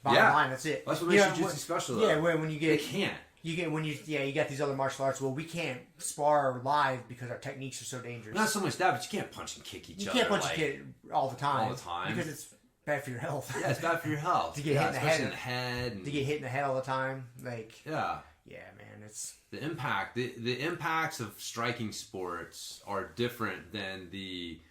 B: bottom line, that's it.
C: That's what makes jiu-jitsu special, though.
B: Yeah, when you get...
C: They can't.
B: You got these other martial arts. Well, we can't spar live because our techniques are so dangerous.
C: Not so much that, but you can't punch and kick each other.
B: You can't punch and kick all the time.
C: All the time.
B: Because it's bad for your health.
C: Yeah, it's bad for your health.
B: To get hit in
C: the head.
B: To get hit in the head all the time. Like...
C: Yeah.
B: Yeah, man, it's...
C: The impact. The impacts of striking sports are different than the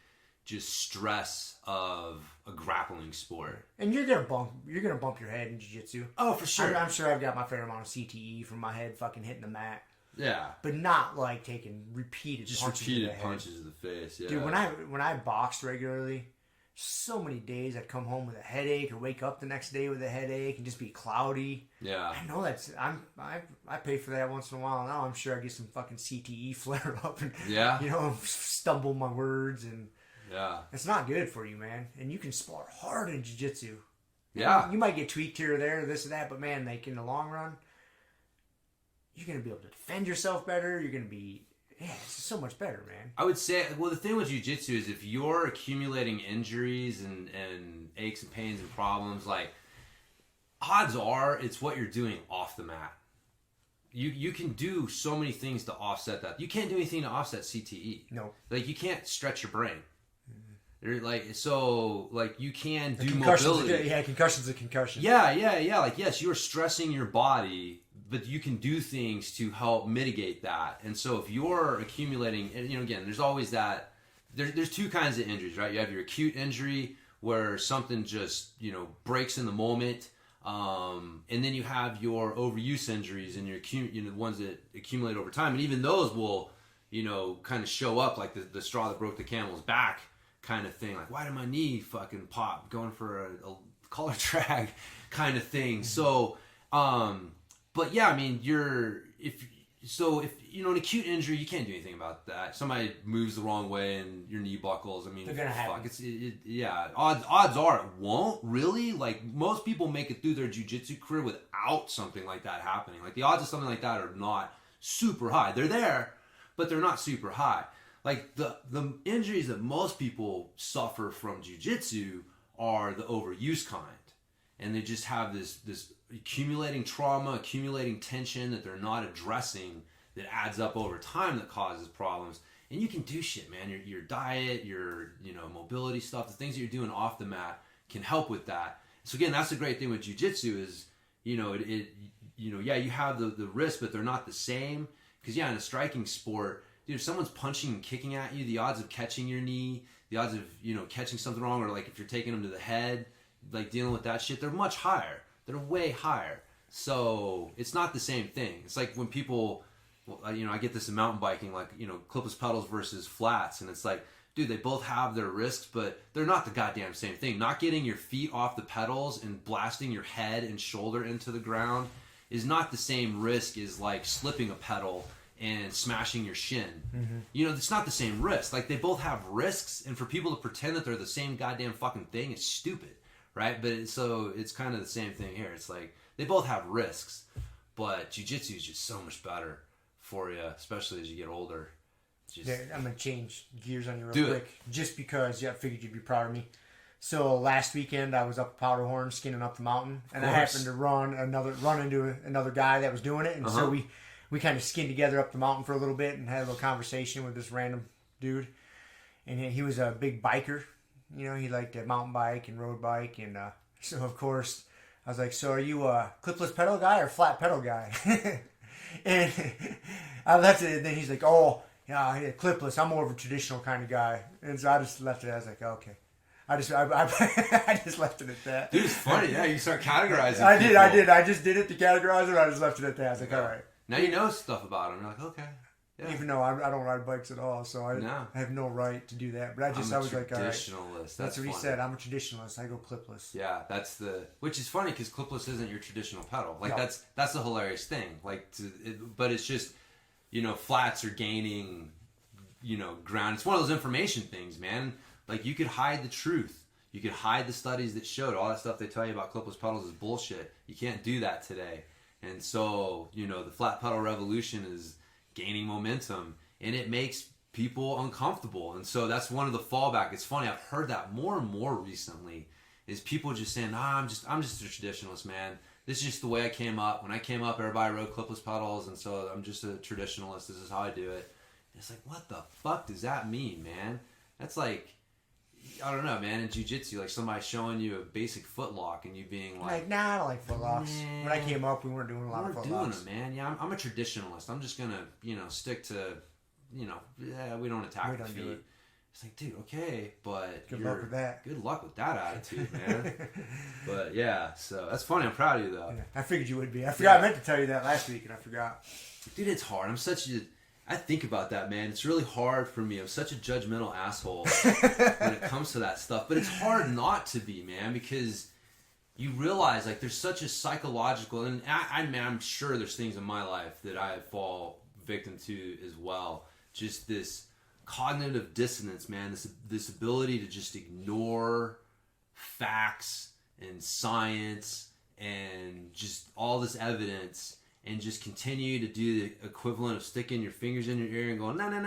C: just stress of a grappling sport.
B: And you're gonna bump your head in jiu-jitsu.
C: Oh, for sure.
B: I'm sure I've got my fair amount of CTE from my head fucking hitting the mat.
C: Yeah.
B: But not like taking repeated punches to
C: the face. Yeah.
B: Dude, when I boxed regularly, so many days I'd come home with a headache or wake up the next day with a headache and just be cloudy.
C: Yeah.
B: I know I pay for that once in a while now. I'm sure I get some fucking CTE flare up and you know, stumble my words and it's not good for you, man. And you can spar hard in jiu-jitsu.
C: Yeah.
B: You might get tweaked here or there, this or that, but man, like in the long run, you're going to be able to defend yourself better. You're going to be, it's so much better, man.
C: I would say, well, the thing with jiu-jitsu is if you're accumulating injuries and aches and pains and problems, like, odds are it's what you're doing off the mat. You can do so many things to offset that. You can't do anything to offset CTE.
B: No.
C: Like, you can't stretch your brain. Like, so, like, you can do
B: concussion's
C: mobility.
B: Concussion's a concussion.
C: Yeah. Like, yes, you're stressing your body, but you can do things to help mitigate that. And so if you're accumulating, and, you know, again, there's always that, there's two kinds of injuries, right? You have your acute injury where something just, you know, breaks in the moment. And then you have your overuse injuries and your the ones that accumulate over time. And even those will, you know, kind of show up like the straw that broke the camel's back kind of thing. Like, why did my knee fucking pop going for a collar drag kind of thing? So, but yeah, I mean, if you know, an acute injury, you can't do anything about that. Somebody moves the wrong way and your knee buckles. I mean,
B: they're gonna happen.
C: Odds are it won't really. Like, most people make it through their jiu-jitsu career without something like that happening. Like, the odds of something like that are not super high. They're there, but they're not super high. Like, the injuries that most people suffer from jiu-jitsu are the overuse kind. And they just have this accumulating trauma, accumulating tension that they're not addressing that adds up over time that causes problems. And you can do shit, man. Your diet, your, you know, mobility stuff, the things that you're doing off the mat can help with that. So again, that's the great thing with jiu-jitsu is, you know, you have the risk, but they're not the same. Because in a striking sport, dude, if someone's punching and kicking at you, the odds of catching your knee, the odds of, you know, catching something wrong, or like if you're taking them to the head, like dealing with that shit, they're much higher. They're way higher. So it's not the same thing. It's like when people, you know, I get this in mountain biking, like, you know, clipless pedals versus flats. And it's like, dude, they both have their risks, but they're not the goddamn same thing. Not getting your feet off the pedals and blasting your head and shoulder into the ground is not the same risk as like slipping a pedal and smashing your shin. Mm-hmm. You know, it's not the same risk. Like, they both have risks, and for people to pretend that they're the same goddamn fucking thing is stupid, right? But so it's kind of the same thing here. It's like, they both have risks, but jiu-jitsu is just so much better for you, especially as you get older.
B: I'm going to change gears on you real quick, just because I figured you'd be proud of me. So last weekend, I was up at Powderhorn skinning up the mountain, and I happened to run into another guy that was doing it, and so we kind of skinned together up the mountain for a little bit and had a little conversation with this random dude. And he was a big biker. You know, he liked to mountain bike and road bike. And so, of course, I was like, so are you a clipless pedal guy or flat pedal guy? And I left it. And then he's like, oh, yeah, clipless. I'm more of a traditional kind of guy. And so I just left it. I was like, okay. I just left it at that.
C: Dude, it's funny. Yeah, you start categorizing
B: I
C: people.
B: did. I just did it to categorize it. I just left it at that. I was like, all right.
C: Now you know stuff about them. You're like, okay. Yeah.
B: Even though I don't ride bikes at all, so I have no right to do that. But I was like, all right.
C: Traditionalist.
B: That's what he said. I'm a traditionalist. I go clipless.
C: Yeah, which is funny because clipless isn't your traditional pedal. Like that's the hilarious thing. Like, but it's just, flats are gaining, ground. It's one of those information things, man. Like you could hide the truth. You could hide the studies that showed all that stuff they tell you about clipless pedals is bullshit. You can't do that today. And so, the flat pedal revolution is gaining momentum, and it makes people uncomfortable. And so that's one of the fallback. It's funny, I've heard that more and more recently, is people just saying, I'm just a traditionalist, man. This is just the way I came up. When I came up, everybody rode clipless pedals, and so I'm just a traditionalist. This is how I do it. And it's like, what the fuck does that mean, man? That's like, I don't know, man. In jiu-jitsu, like somebody showing you a basic foot lock and you being like,
B: nah, I don't like foot locks. When I came up, we weren't doing a lot of foot locks. We weren't
C: doing them, man. Yeah, I'm a traditionalist. I'm just gonna, stick to, we don't attack the feet. It's like, dude, okay, but
B: good luck with that.
C: Good luck with that attitude, man. But yeah, so that's funny. I'm proud of you, though.
B: Yeah, I figured you would be. I forgot. I meant to tell you that last week, and I forgot.
C: Dude, it's hard. I think about that, man. It's really hard for me. I'm such a judgmental asshole when it comes to that stuff. But it's hard not to be, man, because you realize, like, there's such a psychological... And I'm sure there's things in my life that I fall victim to as well. Just this cognitive dissonance, man. This ability to just ignore facts and science and just all this evidence... and just continue to do the equivalent of sticking your fingers in your ear and going, no, I'm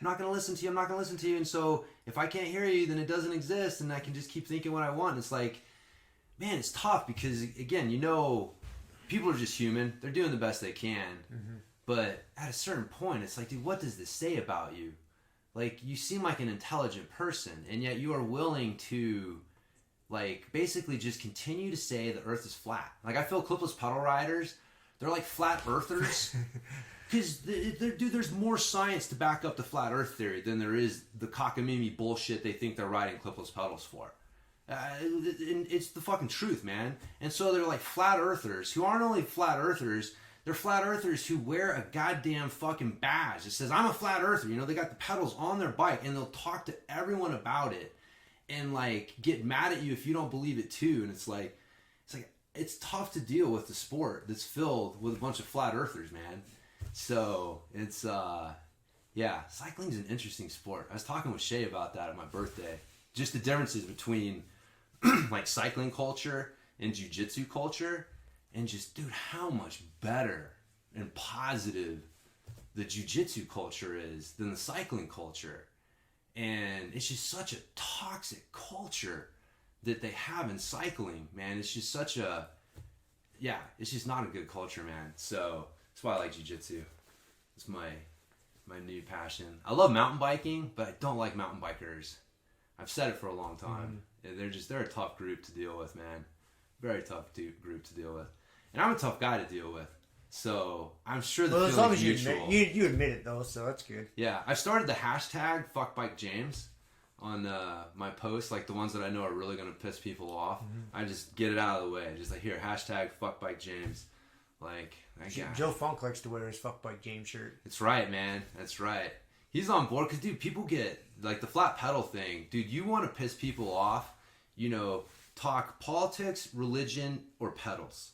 C: not going to listen to you. And so if I can't hear you, then it doesn't exist, and I can just keep thinking what I want. It's like, man, it's tough because, again, people are just human. They're doing the best they can. Mm-hmm. But at a certain point, it's like, dude, what does this say about you? Like, you seem like an intelligent person, and yet you are willing to... like, basically just continue to say the earth is flat. Like, I feel clipless pedal riders, they're like flat earthers. Because, dude, there's more science to back up the flat earth theory than there is the cockamamie bullshit they think they're riding clipless pedals for. And it's the fucking truth, man. And so they're like flat earthers who aren't only flat earthers, they're flat earthers who wear a goddamn fucking badge that says, I'm a flat earther. They got the pedals on their bike, and they'll talk to everyone about it. And like get mad at you if you don't believe it too, and it's tough to deal with the sport that's filled with a bunch of flat earthers, man. So it's cycling's an interesting sport. I was talking with Shay about that at my birthday. Just the differences between like cycling culture and jiu-jitsu culture, and just dude, how much better and positive the jiu-jitsu culture is than the cycling culture. And it's just such a toxic culture that they have in cycling, man. It's just it's just not a good culture, man. So that's why I like jiu-jitsu. It's my new passion. I love mountain biking, but I don't like mountain bikers. I've said it for a long time. Mm-hmm. They're a tough group to deal with, man. Very tough group to deal with. And I'm a tough guy to deal with. So I'm sure the feeling's
B: as long as
C: mutual.
B: You admit it though, so that's good.
C: Yeah, I've started the hashtag #FuckBikeJames on my posts, like the ones that I know are really gonna piss people off. Mm-hmm. I just get it out of the way. Just like here, #FuckBikeJames. Like
B: Joe Funk likes to wear his #FuckBikeJames shirt.
C: That's right, man. That's right. He's on board because dude, people get like the flat pedal thing. Dude, you want to piss people off? Talk politics, religion, or pedals.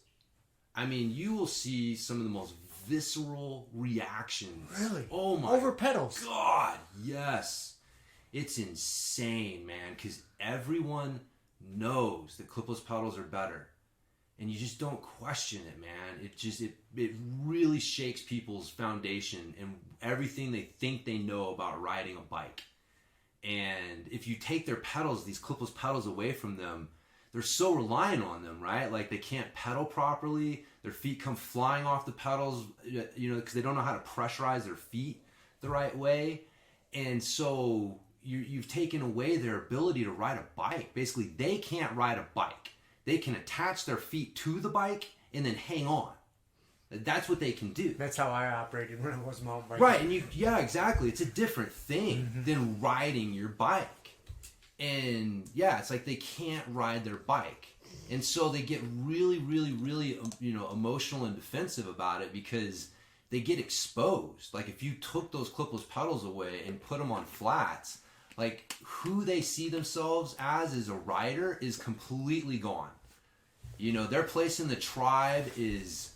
C: I mean, you will see some of the most visceral reactions.
B: Really?
C: Oh my
B: over pedals.
C: God, yes. It's insane, man, because everyone knows that clipless pedals are better. And you just don't question it, man. It really shakes people's foundation and everything they think they know about riding a bike. And if you take their pedals, these clipless pedals away from them, they're so reliant on them, right? Like they can't pedal properly. Their feet come flying off the pedals, because they don't know how to pressurize their feet the right way. And so you've taken away their ability to ride a bike. Basically, they can't ride a bike. They can attach their feet to the bike and then hang on. That's what they can do.
B: That's how I operated when I was mountain biking.
C: Right, and exactly. It's a different thing than riding your bike. And yeah, it's like they can't ride their bike. And so they get really, really, really, emotional and defensive about it because, they get exposed. Like if you took those clipless pedals away and put them on flats, like who they see themselves as a rider is completely gone. You know, their place in the tribe is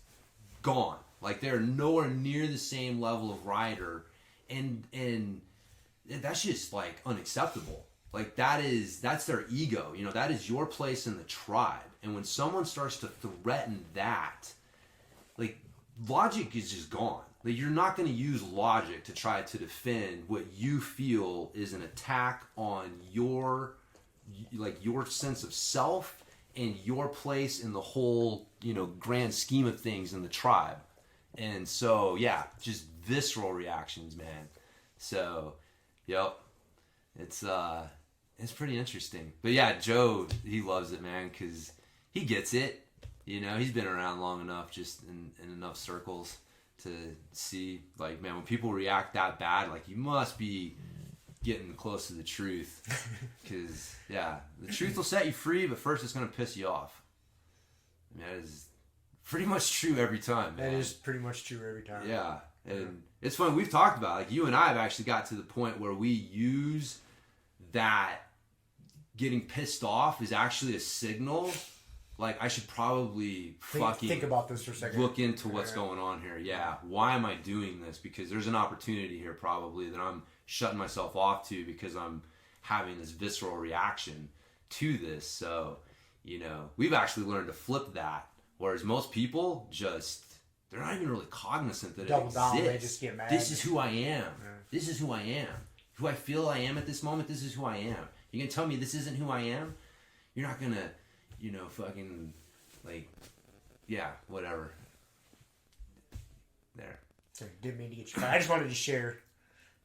C: gone. Like they're nowhere near the same level of rider, and that's just like unacceptable. Like that's their ego. You know, that is your place in the tribe. And when someone starts to threaten that, like logic is just gone. Like you're not going to use logic to try to defend what you feel is an attack on your sense of self and your place in the whole, you know, grand scheme of things in the tribe. And so, yeah, just visceral reactions, man. So, yep, it's pretty interesting. But yeah, Joe, he loves it, man, because he gets it. You know, he's been around long enough, just in enough circles to see, like, man, when people react that bad, like, you must be getting close to the truth. Because, yeah, the truth will set you free, but first it's going to piss you off. I mean, that is pretty much true every time, man.
B: That is pretty much true every time.
C: Yeah. And it's funny, we've talked about, like, you and I have actually got to the point where we use that getting pissed off is actually a signal. Like, I should probably
B: think about this for a second.
C: Look into what's going on here. Yeah. Why am I doing this? Because there's an opportunity here probably that I'm shutting myself off to because I'm having this visceral reaction to this. So, you know, we've actually learned to flip that. Whereas most people just, they're not even really cognizant that it exists.
B: Down, they just get mad.
C: This is who I am. Yeah. This is who I am. Who I feel I am at this moment, this is who I am. You can tell me this isn't who I am? You're not going to, you know, fucking, like, yeah, whatever. There.
B: Sorry, didn't mean to get you. I just wanted to share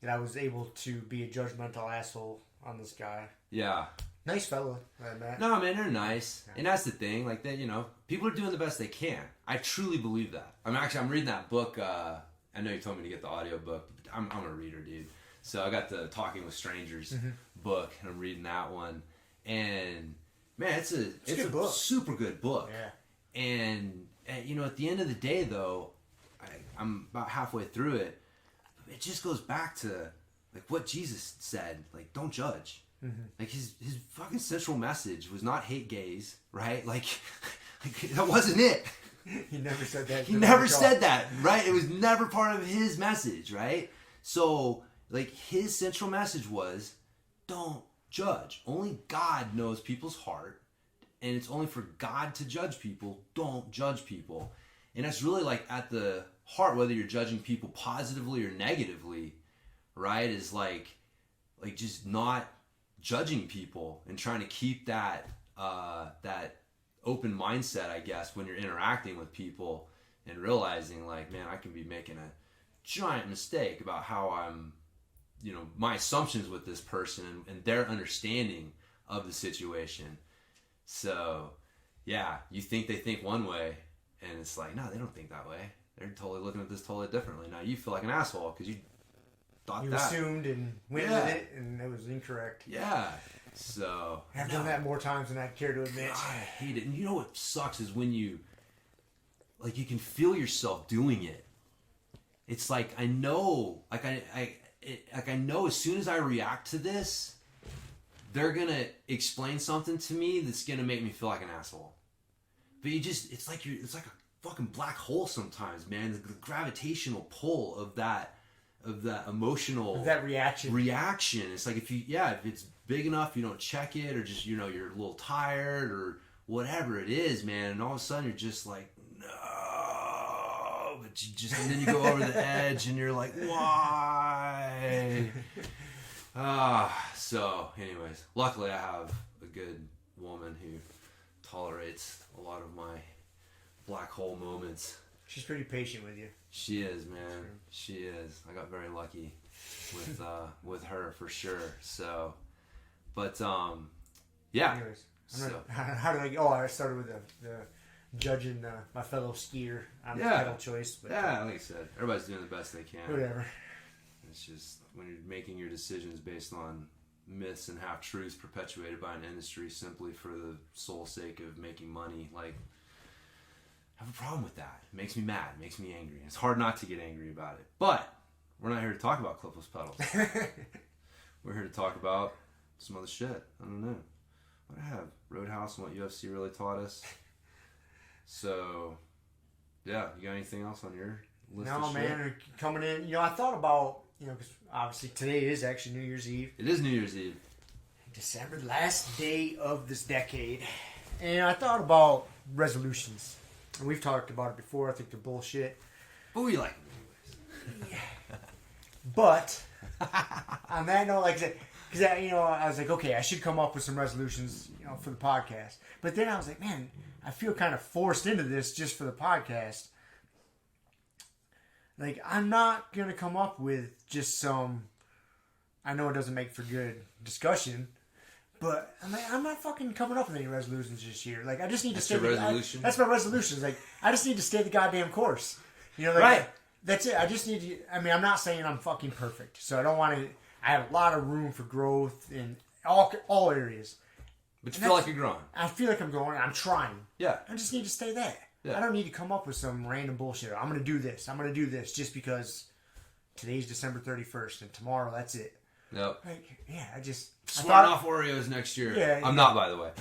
B: that I was able to be a judgmental asshole on this guy.
C: Yeah.
B: Nice fella, Matt.
C: No, man, they're nice. Yeah. And that's the thing. Like, they, you know, people are doing the best they can. I truly believe that. I'm reading that book. I know you told me to get the audio book. I'm a reader, dude. So I got the Talking with Strangers book, and I'm reading that one. And, man, it's a
B: book.
C: Super good book.
B: Yeah.
C: And, you know, at the end of the day, though, I'm about halfway through it. It just goes back to, like, what Jesus said. Like, don't judge. Like his fucking central message was not hate gays, right? Like that wasn't it.
B: He never said that.
C: He never said that, right? It was never part of his message, right? So, like, his central message was, don't judge. Only God knows people's heart, and it's only for God to judge people. Don't judge people. And that's really, like, at the heart, whether you're judging people positively or negatively, right? Is like just not judging people and trying to keep that that open mindset, I guess, when you're interacting with people and realizing, like, man, I can be making a giant mistake about how I'm, you know, my assumptions with this person and their understanding of the situation. So, yeah, you think they think one way, and it's like, no, they don't think that way. They're totally looking at this totally differently. Now you feel like an asshole because you thought
B: you
C: that.
B: assumed and went with it, and it was incorrect.
C: Yeah. So
B: I've done that more times than I care to admit.
C: I hate it. And you know what sucks is when you can feel yourself doing it. It's like, I know, I know as soon as I react to this, they're gonna explain something to me that's gonna make me feel like an asshole. But it's like a fucking black hole sometimes, man. The gravitational pull of that emotional reaction. It's like if it's big enough, you don't check it, or just, you know, you're a little tired or whatever it is, man, and all of a sudden you're just like, no, but and then you go over the edge and you're like, why? So anyways, luckily I have a good woman who tolerates a lot of my black hole moments.
B: She's pretty patient with you.
C: She is, man. She is. I got very lucky with her for sure. So, but yeah.
B: Anyways, how did I go? Oh, I started with the judging my fellow skier on the pedal choice. But,
C: yeah, like I said, everybody's doing the best they can.
B: Whatever.
C: It's just when you're making your decisions based on myths and half truths perpetuated by an industry simply for the sole sake of making money, like, have a problem with that. It makes me mad. It makes me angry. It's hard not to get angry about it. But we're not here to talk about clipless pedals. We're here to talk about some other shit. I don't know. What I have? Roadhouse and what UFC really taught us. So, yeah. You got anything else on your list of shit?
B: No, man. Coming in, I thought about, because obviously today is actually New Year's Eve.
C: It is New Year's Eve.
B: December, the last day of this decade. And I thought about resolutions. And we've talked about it before. I think they're bullshit.
C: But we like them anyways.
B: But, on that note, like I said, because I was like, okay, I should come up with some resolutions, for the podcast. But then I was like, man, I feel kind of forced into this just for the podcast. Like, I'm not going to come up with just some, I know it doesn't make for good discussion, but I'm not fucking coming up with any resolutions this year. Like, I just need to stay.
C: Resolution?
B: That's my resolution. Like, I just need to stay the goddamn course.
C: Right.
B: That's it. I just need to. I mean, I'm not saying I'm fucking perfect, so I don't want to. I have a lot of room for growth in all areas.
C: But you feel like you're growing.
B: I feel like I'm growing. I'm trying.
C: Yeah.
B: I just need to stay there.
C: Yeah.
B: I don't need to come up with some random bullshit. I'm going to do this. I'm going to do this just because today's December 31st and tomorrow that's it.
C: Yep.
B: Like, yeah,
C: Swearing off Oreos next year.
B: Yeah,
C: I'm not, by the way.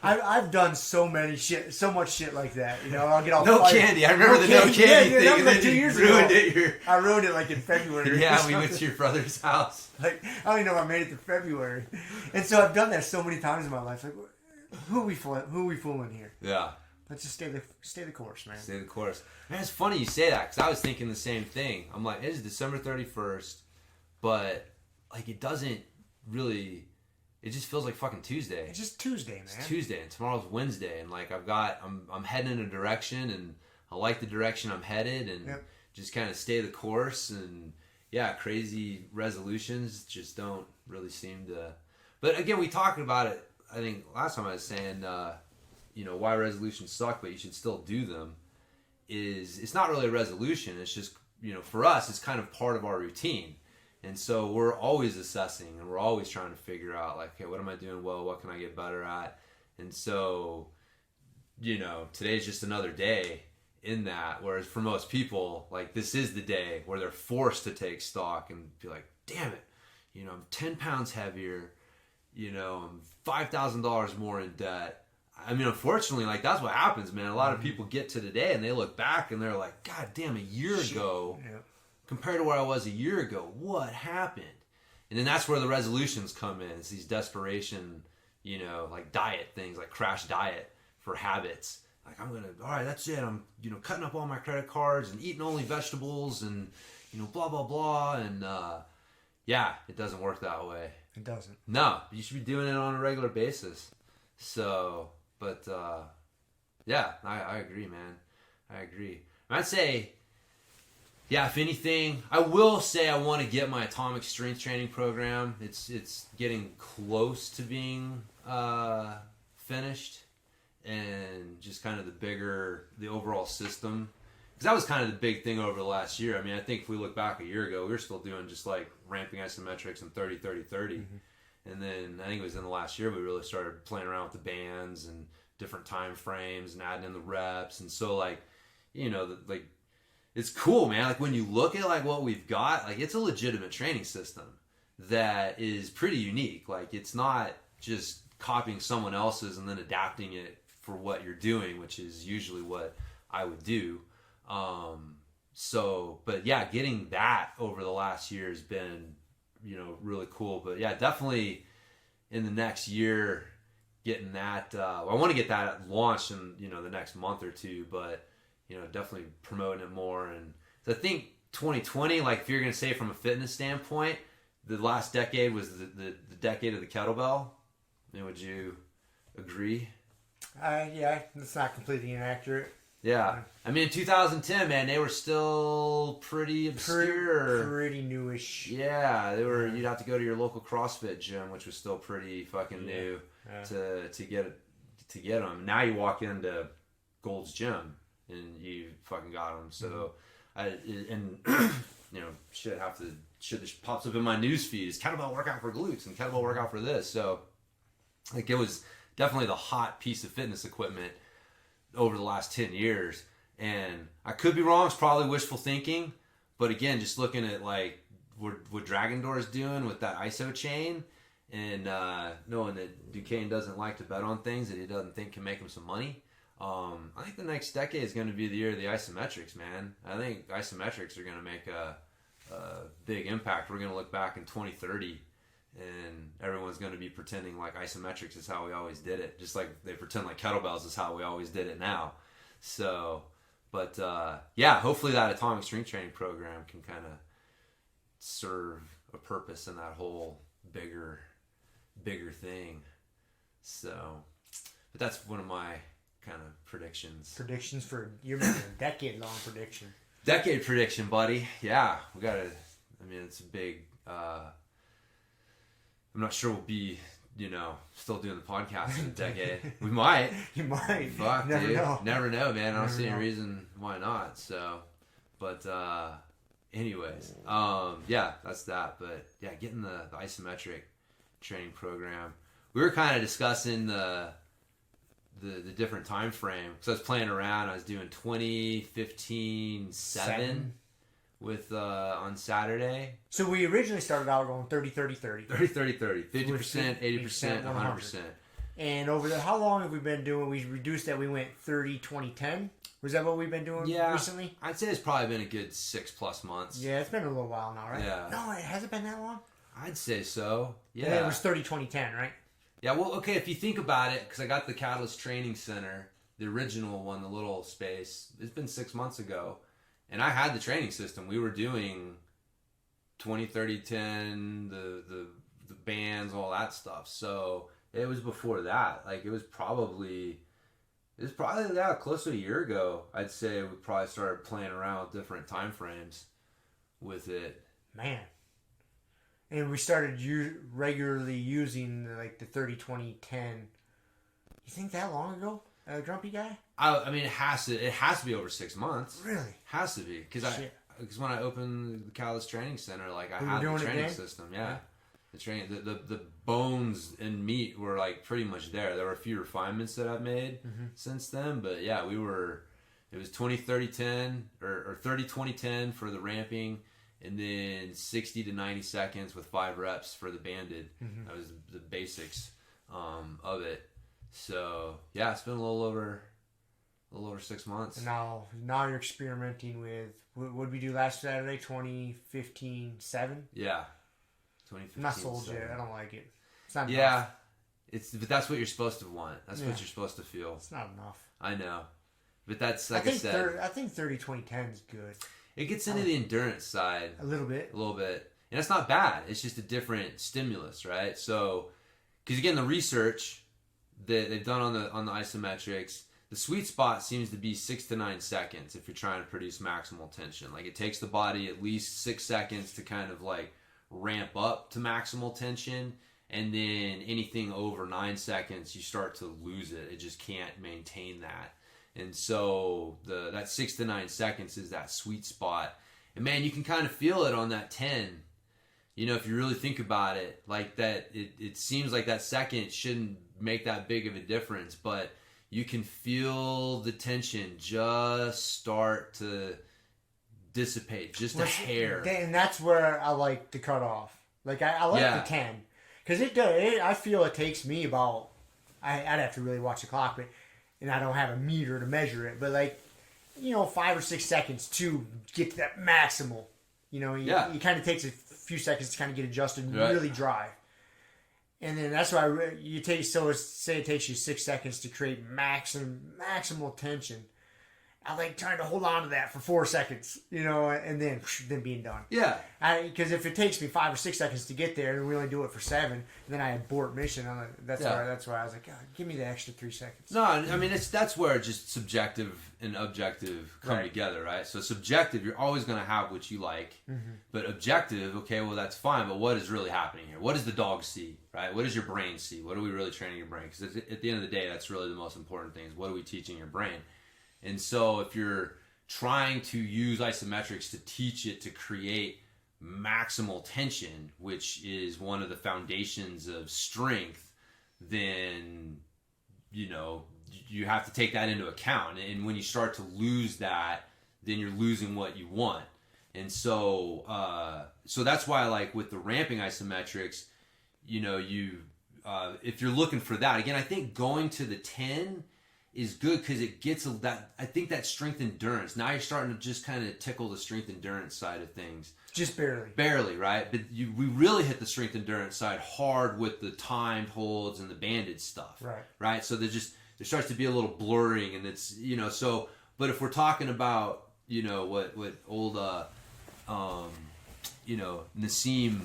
B: I've done so much shit like that. I'll get all
C: no
B: fired.
C: candy. I remember the no candy thing.
B: That was
C: And
B: like
C: then
B: 2
C: you
B: years
C: ruined
B: ago.
C: it.
B: I ruined it like in February.
C: Yeah, we went to your brother's house.
B: Like, I don't even know if I made it to February. And so I've done that so many times in my life. Like, who are we fooling here?
C: Yeah.
B: Let's just stay the course, man.
C: Stay the course. Man, it's funny you say that because I was thinking the same thing. I'm like, it is December 31st, but like it doesn't really. It just feels like fucking Tuesday.
B: It's just Tuesday, man.
C: It's Tuesday, and tomorrow's Wednesday, and like I'm heading in a direction, and I like the direction I'm headed, and just kind of stay the course, and yeah, crazy resolutions just don't really seem to. But again, we talked about it. I think last time I was saying, why resolutions suck, but you should still do them. It's not really a resolution. It's just for us, it's kind of part of our routine. And so we're always assessing and we're always trying to figure out like, okay, what am I doing well? What can I get better at? And so, today's just another day in that. Whereas for most people, like this is the day where they're forced to take stock and be like, damn it, I'm 10 pounds heavier, I'm $5,000 more in debt. I mean, unfortunately, like that's what happens, man. A lot of people get to today and they look back and they're like, God damn, a year ago. Yeah. Compared to where I was a year ago, what happened? And then that's where the resolutions come in. It's these desperation, like diet things, like crash diet for habits. Like all right, that's it. I'm, cutting up all my credit cards and eating only vegetables and, blah, blah, blah. And, yeah, it doesn't work that way.
B: It doesn't.
C: No, you should be doing it on a regular basis. So, but, yeah, I agree, man. I agree. I'd say, yeah, if anything, I will say I want to get my atomic strength training program. It's getting close to being finished, and just kind of the overall system. Because that was kind of the big thing over the last year. I mean, I think if we look back a year ago, we were still doing just like ramping isometrics and 30, 30, 30. Mm-hmm. And then I think it was in the last year we really started playing around with the bands and different time frames and adding in the reps. And so like, it's cool, man. Like when you look at like what we've got, like it's a legitimate training system that is pretty unique. Like it's not just copying someone else's and then adapting it for what you're doing, which is usually what I would do. But yeah, getting that over the last year has been, really cool. But yeah, definitely in the next year, getting that, I want to get that launched in, the next month or two, but definitely promoting it more. And so I think 2020, like if you're going to say from a fitness standpoint, the last decade was the decade of the kettlebell. Would you agree?
B: Yeah, that's not completely inaccurate.
C: Yeah. I mean, in 2010, man, they were still pretty obscure.
B: Pretty newish.
C: Yeah, they were. You'd have to go to your local CrossFit gym, which was still pretty fucking new to get them. Now you walk into Gold's Gym and you fucking got them. So, shit that pops up in my news feed is kettlebell workout for glutes and kettlebell workout for this. So, like, it was definitely the hot piece of fitness equipment over the last 10 years. And I could be wrong. It's probably wishful thinking. But again, just looking at like what Dragon Door is doing with that ISO chain, and knowing that Duquesne doesn't like to bet on things that he doesn't think can make him some money. I think the next decade is going to be the year of the isometrics, man. I think isometrics are going to make a big impact. We're going to look back in 2030, and everyone's going to be pretending like isometrics is how we always did it, just like they pretend like kettlebells is how we always did it now. So, but yeah, hopefully that atomic strength training program can kind of serve a purpose in that whole bigger thing. So, but that's one of my kind of predictions.
B: Predictions for you're making a decade-long prediction.
C: Decade prediction, buddy. Yeah, we got to. I mean, it's a big. I'm not sure we'll be, still doing the podcast in a decade. We might.
B: You might.
C: Fuck,
B: Never
C: dude.
B: know.
C: Never know, man. I don't see any reason why not. So, but anyways, yeah, that's that. But yeah, getting the isometric training program. We were kind of discussing the different time frame because I was playing around. I was doing 20, 15, 7 with on Saturday.
B: So we originally started out going 30, 30, 30.
C: 30, 30, 30. 50%, 80%, 100%.
B: And over how long have we been doing? We reduced that. We went 30, 20, 10. Was that what we've been doing recently?
C: I'd say it's probably been a good 6+ months.
B: Yeah, it's been a little while now, right?
C: Yeah.
B: No, it hasn't been that long?
C: I'd say so. Yeah.
B: And then it was 30, 20, 10, right?
C: Yeah, well, okay, if you think about it, because I got the Catalyst Training Center, the original one, the little space, it's been 6 months ago, and I had the training system. We were doing 20, 30, 10, the bands, all that stuff. So it was before that. Like, it was probably close to a year ago. I'd say we probably started playing around with different time frames with it.
B: Man. And we started regularly using the 30, 20, 10. You think that long ago, Grumpy Guy?
C: I mean, it has to be over 6 months.
B: Really?
C: Has to be because when I opened the Catalyst Training Center, like I had the training system. Yeah. The training, the bones and meat were like pretty much there. There were a few refinements that I've made since then, but yeah, it was 20, 30, 10 or 30, 20, 10 for the ramping. And then 60 to 90 seconds with 5 reps for the banded. That was the basics of it. So yeah, it's been a little over 6 months.
B: And now you're experimenting with what did we do last Saturday? 2015 7.
C: Yeah, 2015.
B: I'm not sold yet. I don't like it. It's not
C: enough. But that's what you're supposed to want. That's what you're supposed to feel.
B: It's not enough.
C: I know, but that's like I said.
B: I think 30, 20, 10 is good.
C: It gets into the endurance side.
B: A little bit.
C: And that's not bad. It's just a different stimulus, right? So, because again, the research that they've done on the isometrics, the sweet spot seems to be 6 to 9 seconds if you're trying to produce maximal tension. Like, it takes the body at least 6 seconds to kind of like ramp up to maximal tension. And then anything over 9 seconds, you start to lose it. It just can't maintain that. And so that 6 to 9 seconds is that sweet spot. And man, you can kind of feel it on that 10. If you really think about it, like that, it seems like that second shouldn't make that big of a difference, but you can feel the tension just start to dissipate, just a hair.
B: And that's where I like the cutoff. Like I like the 10. Because I feel it takes me about, I'd have to really watch the clock, and I don't have a meter to measure it, but 5 or 6 seconds to get to that maximal. It kind of takes a few seconds to kind of get adjusted and really drive. And then that's why say it takes you 6 seconds to create maximal tension. I like trying to hold on to that for 4 seconds, and then being done.
C: Yeah.
B: Because if it takes me 5 or 6 seconds to get there, and we only do it for 7, and then I abort mission. That's why I was like, God, give me the extra 3 seconds.
C: No, I mean that's where just subjective and objective come together, right? So subjective, you're always going to have what you like, but objective, okay, well that's fine. But what is really happening here? What does the dog see, right? What does your brain see? What are we really training your brain? Because at the end of the day, that's really the most important thing. Is what are we teaching your brain? And so if you're trying to use isometrics to teach it to create maximal tension, which is one of the foundations of strength, then you have to take that into account. And when you start to lose that, then you're losing what you want. And so that's why, like with the ramping isometrics, if you're looking for that, again, I think going to the 10 is good because it gets that strength endurance. Now you're starting to just kind of tickle the strength endurance side of things.
B: Just barely.
C: Barely, right? But we really hit the strength endurance side hard with the timed holds and the banded stuff. Right? So there starts to be a little blurring, and it's, but if we're talking about, what old, Nassim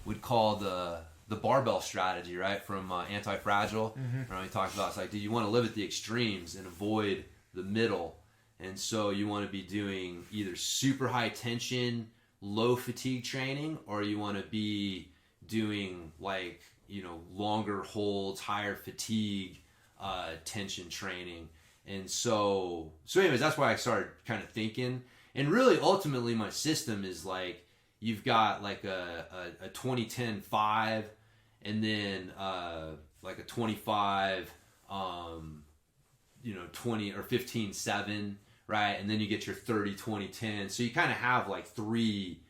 C: would call the barbell strategy, right? From Anti-Fragile. Mm-hmm. Right? He talks about, it's like, do you want to live at the extremes and avoid the middle? And so you want to be doing either super high tension, low fatigue training, or you want to be doing like, longer holds, higher fatigue, tension training. And so anyways, that's why I started kind of thinking. And really, ultimately, my system is like, you've got like a 20-10-5, and then like a 25, 20 or 15-7, right? And then you get your 30-20-10. So you kind of have like 3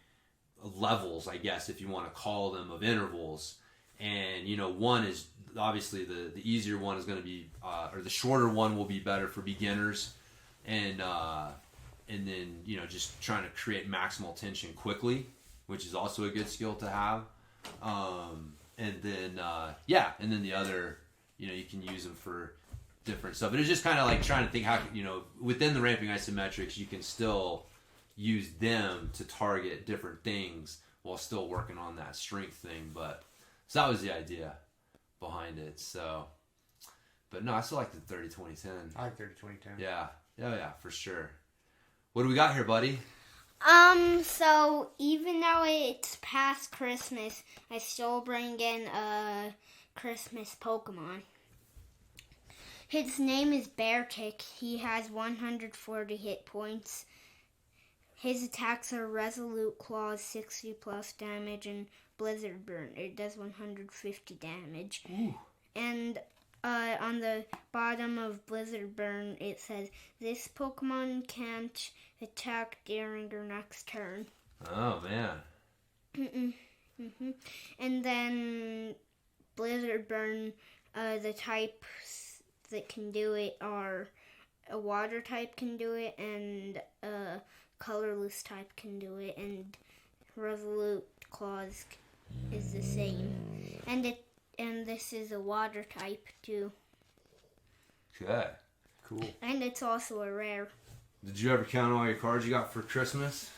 C: levels, I guess, if you want to call them, of intervals. And one is obviously the easier one is going to be, or the shorter one will be better for beginners, and then just trying to create maximal tension quickly, which is also a good skill to have. And then the other, you can use them for different stuff. But it's just kind of like trying to think how, within the ramping isometrics, you can still use them to target different things while still working on that strength thing. So that was the idea behind it. So, but no, I still like the 30-20-10.
B: I like 30-20-10.
C: Yeah, for sure. What do we got here, buddy?
A: So even though it's past Christmas, I still bring in a Christmas Pokemon. His name is Beartic. He has 140 hit points. His attacks are Resolute Claws, 60 plus damage, and Blizzard Burn. It does 150 damage.
C: Ooh.
A: And on the bottom of Blizzard Burn, it says, this Pokemon can't attack during your next turn.
C: Oh, man.
A: Mm-hmm. And then Blizzard Burn, the types that can do it are a water type can do it, and a colorless type can do it, and Resolute Claws is the same. And this is a water type too.
C: Okay.
B: Cool.
A: And it's also a rare.
C: Did you ever count all your cards you got for Christmas?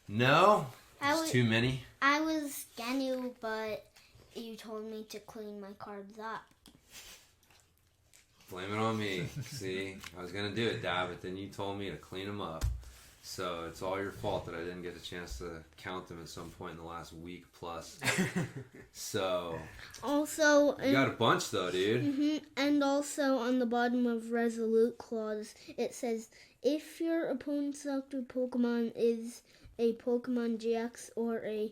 C: No? It's too many?
A: I was gonna, but you told me to clean my cards up.
C: Blame it on me. See? I was going to do it, Dad, but then you told me to clean them up. So it's all your fault that I didn't get a chance to count them at some point in the last week plus. So
A: also,
C: you got a bunch though, dude.
A: Mm-hmm, and also on the bottom of Resolute Claws, it says, if your opponent's active Pokemon is a Pokemon GX or a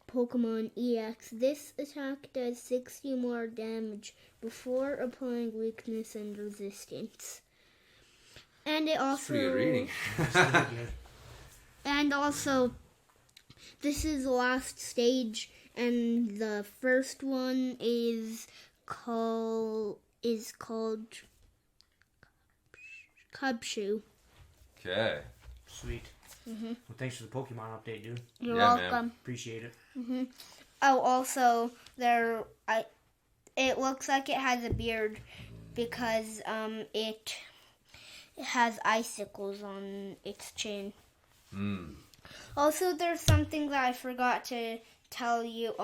A: Pokemon EX, this attack does 60 more damage before applying weakness and resistance. And it also...
C: That's pretty good reading.
A: And also, this is the last stage, and the first one is called Cubshoe.
C: Okay.
B: Sweet.
A: Mm-hmm.
B: Well, thanks for the Pokemon update, dude.
A: You're
C: Yeah,
A: welcome.
C: man.
B: Appreciate it.
A: Mm-hmm. Oh, also, it looks like it has a beard because it has icicles on its chin.
C: Mm.
A: Also, there's something that I forgot to tell you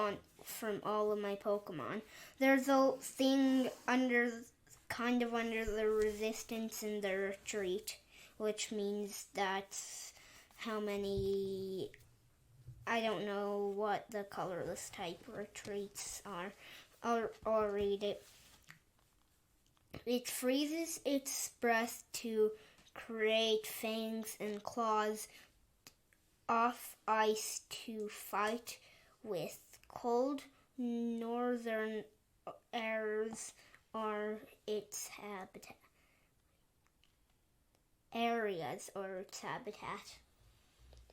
A: from all of my Pokemon. There's a thing under the resistance and the retreat, which means that's how many... I don't know what the colorless type retreats are. I'll read it. It freezes its breath to create fangs and claws off ice to fight with cold northern airs are its habitat. Areas or its habitat.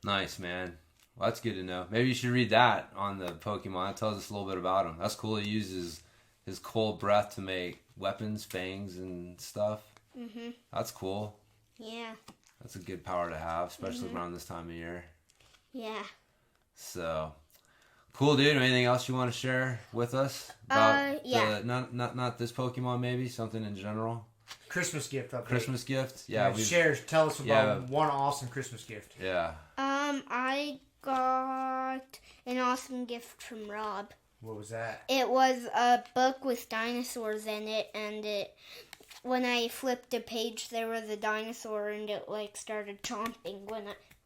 C: Nice, man. Well, that's good to know. Maybe you should read that on the Pokemon. It tells us a little bit about him. That's cool. He uses his cold breath to make weapons, fangs, and stuff. Mm-hmm. That's cool.
A: Yeah.
C: That's a good power to have, especially around this time of year.
A: Yeah.
C: So, cool, dude. Anything else you want to share with us about
A: yeah.
C: not this Pokemon, maybe something in general?
B: Christmas gift update.
C: Christmas gift? Yeah.
B: Tell us about one awesome Christmas gift.
C: Yeah.
A: I got an awesome gift from Rob.
B: What was that?
A: It was a book with dinosaurs in it, and when I flipped a page, there was a dinosaur, and it started chomping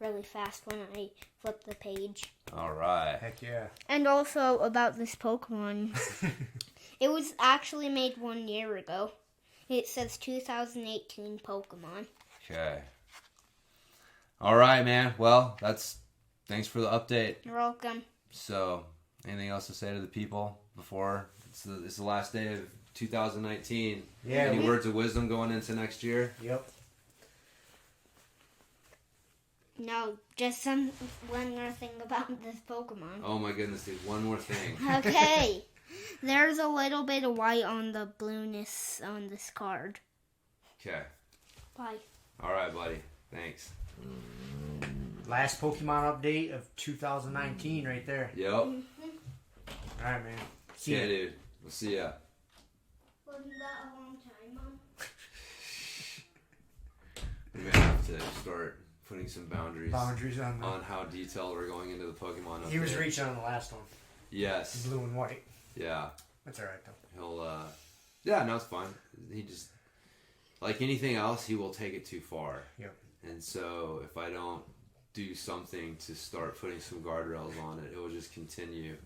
A: really fast when I flipped the page.
C: All right.
B: Heck yeah.
A: And also about this Pokemon. It was actually made 1 year ago. It says 2018 Pokemon.
C: Okay. All right, man. Well, thanks for the update.
A: You're welcome.
C: So, anything else to say to the people before it's the last day of 2019?
B: Yeah.
C: Any words of wisdom going into next year?
B: Yep.
A: No, just one more thing about this Pokemon.
C: Oh my goodness, dude. One more thing.
A: Okay. There's a little bit of white on the blueness on this card.
C: Okay.
A: Bye.
C: All right, buddy. Thanks.
B: Last Pokemon update of 2019 right there.
C: Yep.
B: All right, man. See ya.
C: Dude. We'll see ya.
A: Wasn't that a long time, Mom?
C: We're gonna have to start putting some boundaries
B: on
C: how detailed we're going into the Pokemon update.
B: He was reaching on the last one.
C: Yes.
B: Blue and white.
C: Yeah.
B: That's all right though.
C: He'll yeah, no, it's fine. He just, like anything else, he will take it too far.
B: Yep.
C: And so if I don't do something to start putting some guardrails on it, it will just continue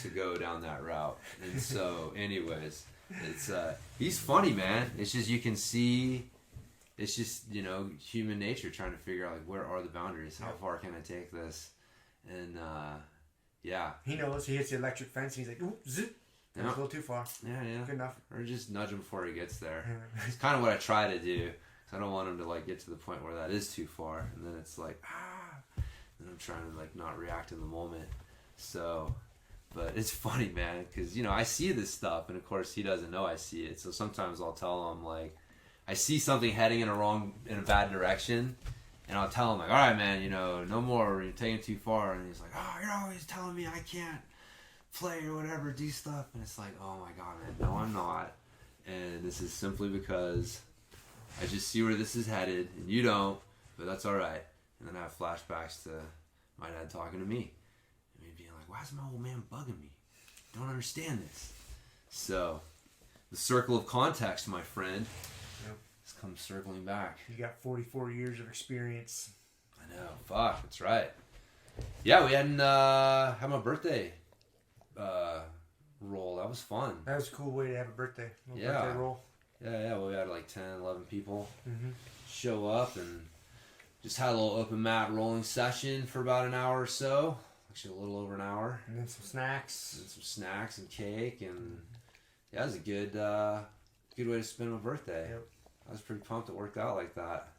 C: to go down that route. And so anyways, it's he's funny, man. It's just, you can see, it's just, human nature trying to figure out where are the boundaries? How far can I take this? And yeah.
B: He knows. He hits the electric fence and he's like, ooh, zip. That's a little too far.
C: Yeah.
B: Good enough.
C: Or just nudge him before he gets there. It's kind of what I try to do. I don't want him to get to the point where that is too far, and then it's and I'm trying to not react in the moment. So, but it's funny, man, because I see this stuff, and of course he doesn't know I see it. So sometimes I'll tell him I see something heading in a bad direction, and I'll tell him all right, man, no more. You're taking it too far. And he's like, oh, you're always telling me I can't play or whatever, do stuff, and it's like, oh my god, man, no, I'm not. And this is simply because I just see where this is headed, and you don't, but that's all right. And then I have flashbacks to my dad talking to me, and me being like, why is my old man bugging me? Don't understand this. So, the circle of context, my friend, has come circling back.
B: You got 44 years of experience.
C: I know. Fuck, that's right. Yeah, we hadn't had my birthday roll. That was fun.
B: That was a cool way to have a birthday.
C: Yeah.
B: Birthday roll.
C: Yeah, well, we had 10, 11 people show up and just had a little open mat rolling session for about an hour or so. Actually, a little over an hour.
B: And then some snacks.
C: And some snacks and cake, and yeah, it was a good way to spend my birthday.
B: Yep.
C: I was pretty pumped it worked out like that.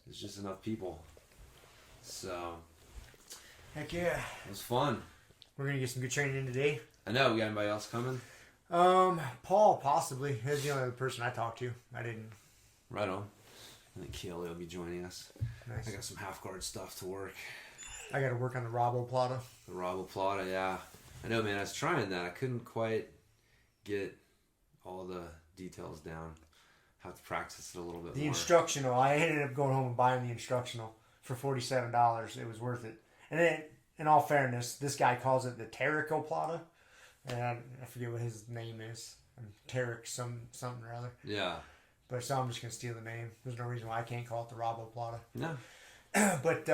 C: There's just enough people. So,
B: heck yeah.
C: It was fun.
B: We're going to get some good training in today.
C: I know. We got anybody else coming?
B: Paul, possibly. He's the only other person I talked to. I didn't.
C: Right on. I think Keely will be joining us.
B: Nice.
C: I got some half-guard stuff to work.
B: I got to work on the Robo Plata.
C: The Robo Plata, yeah. I know, man. I was trying that. I couldn't quite get all the details down. Have to practice it a little bit more.
B: The instructional. I ended up going home and buying the instructional for $47. It was worth it. And then, in all fairness, this guy calls it the Terrico Plata. And I forget what his name is. Tarek something or other.
C: Yeah.
B: But so I'm just going to steal the name. There's no reason why I can't call it the Robo Plata.
C: No.
B: But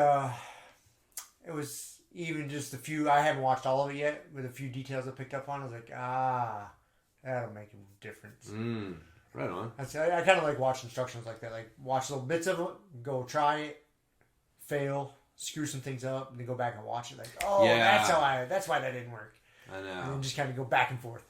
B: it was even just a few. I haven't watched all of it yet. With a few details I picked up on, I was like, that'll make a difference.
C: Right on.
B: I kind of like watch instructions like that. Like watch little bits of it, go try it, fail, screw some things up, and then go back and watch it. Like, that's why that didn't work.
C: I know.
B: And then just kind of go back and forth.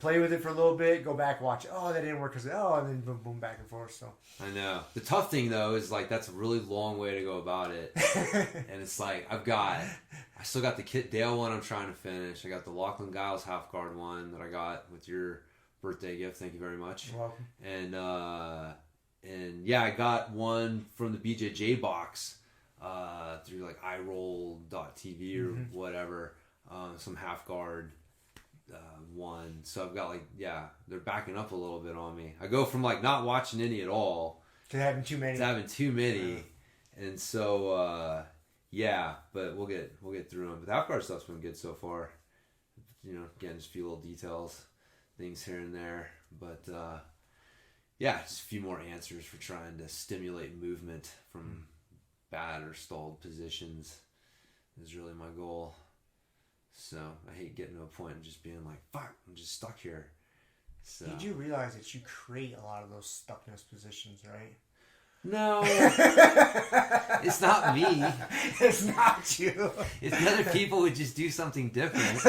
B: play with it for a little bit, go back, watch. Oh, that didn't work because and then boom, boom, back and forth. So
C: I know. The tough thing though is like that's a really long way to go about it, and it's like I still got the Kit Dale one I'm trying to finish. I got the Lachlan Giles half guard one that I got with your birthday gift. Thank you very much.
B: You're welcome.
C: And yeah, I got one from the BJJ box through like iRoll.tv or whatever. Some half guard. One, so I've got they're backing up a little bit on me. I go from like not watching any at all
B: to having too many,
C: and so but we'll get through them. But the half guard stuff's been good so far. You know, again, just a few little details, things here and there, but just a few more answers for trying to stimulate movement from bad or stalled positions is really my goal. So I hate getting to a point and just being like, fuck, I'm just stuck here. So
B: did you realize that you create a lot of those stuckness positions, right?
C: No. It's not me.
B: It's not you.
C: It's other people would just do something different.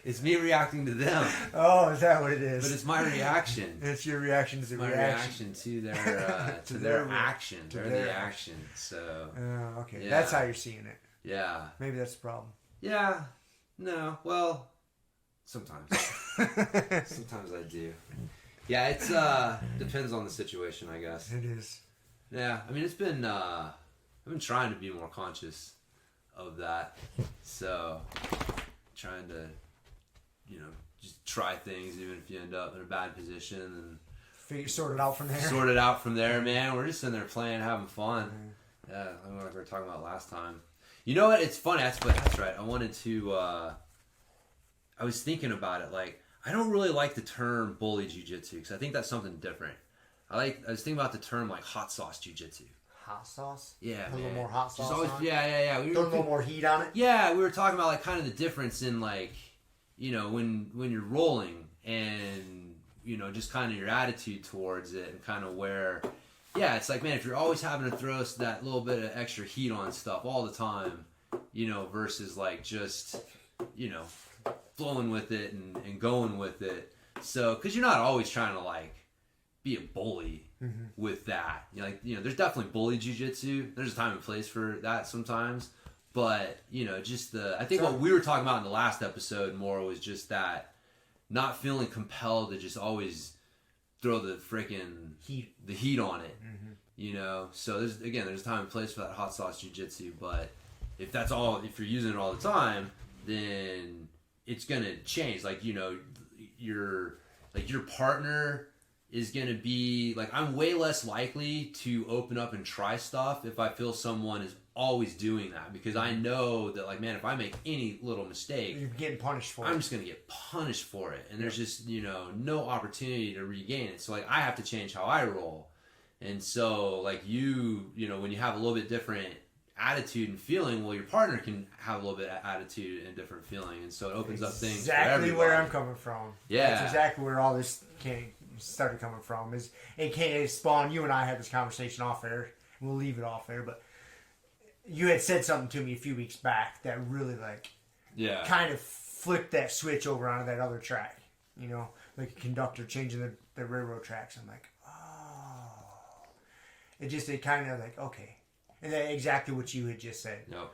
C: It's me reacting to them.
B: Oh, is that what it is?
C: But it's my reaction.
B: It's your reaction to the
C: reaction to their to their action. They're the action. So
B: okay.
C: Yeah.
B: That's how you're seeing it.
C: Yeah.
B: Maybe that's the problem.
C: Yeah. No. Well, sometimes. Sometimes I do. Yeah, it's depends on the situation, I guess.
B: It is.
C: Yeah. I mean, it's been I've been trying to be more conscious of that. So trying to just try things even if you end up in a bad position and
B: sort it out from there.
C: Sort it out from there, man. We're just sitting there playing, having fun. Yeah, like we were talking about last time. You know what? It's funny. That's right. I wanted to. I was thinking about it. Like, I don't really like the term bully jiu-jitsu because I think that's something different. I was thinking about the term like hot sauce jiu-jitsu.
B: Hot sauce?
C: Yeah,
B: a little more hot sauce.
C: Always,
B: on it?
C: Yeah.
B: Throw a little more heat on it.
C: Yeah, we were talking about like kind of the difference in like, when you're rolling and just kind of your attitude towards it and kind of where. Yeah, it's like, man, if you're always having to throw that little bit of extra heat on stuff all the time, versus like just, flowing with it and going with it. So, because you're not always trying to like be a bully with that. There's definitely bully jiu-jitsu. There's a time and place for that sometimes. But, I think what we were talking about in the last episode more was just that not feeling compelled to just always throw the freaking heat on it, So there's a time and place for that hot sauce jiu-jitsu, but if you're using it all the time, then it's gonna change. Like, your partner is gonna be like, I'm way less likely to open up and try stuff if I feel someone is always doing that, because I know that, like, man, if I make any little mistake,
B: you're getting punished for it.
C: I'm just gonna get punished for it, and there's just no opportunity to regain it. So like, I have to change how I roll, and so like when you have a little bit different attitude and feeling, well, your partner can have a little bit of attitude and different feeling, and so it opens up things.
B: Exactly where I'm coming from.
C: Yeah,
B: that's exactly where all this started coming from. Is AKA Spawn. You and I had this conversation off air. We'll leave it off air, but. You had said something to me a few weeks back that really kind of flipped that switch over onto that other track. Like a conductor changing the railroad tracks. I'm like, oh. It kind of like, okay. And that's exactly what you had just said.
C: Yep.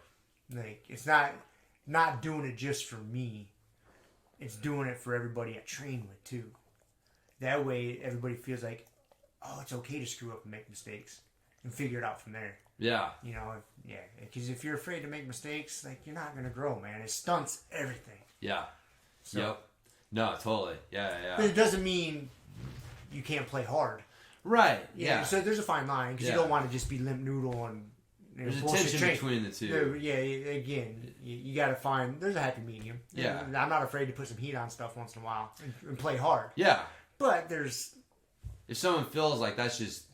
B: Like, it's not doing it just for me. It's doing it for everybody I train with too. That way everybody feels like, oh, it's okay to screw up and make mistakes and figure it out from there.
C: Yeah.
B: Because if you're afraid to make mistakes, like, you're not going to grow, man. It stunts everything.
C: Yeah.
B: So,
C: yep. No, totally. Yeah.
B: But it doesn't mean you can't play hard.
C: Right. Yeah.
B: So there's a fine line, because you don't want to just be limp noodle and
C: there's a tension between the two.
B: Yeah. Again, you got to find, there's a happy medium.
C: Yeah.
B: I'm not afraid to put some heat on stuff once in a while and play hard.
C: Yeah.
B: But there's...
C: If someone feels like that's just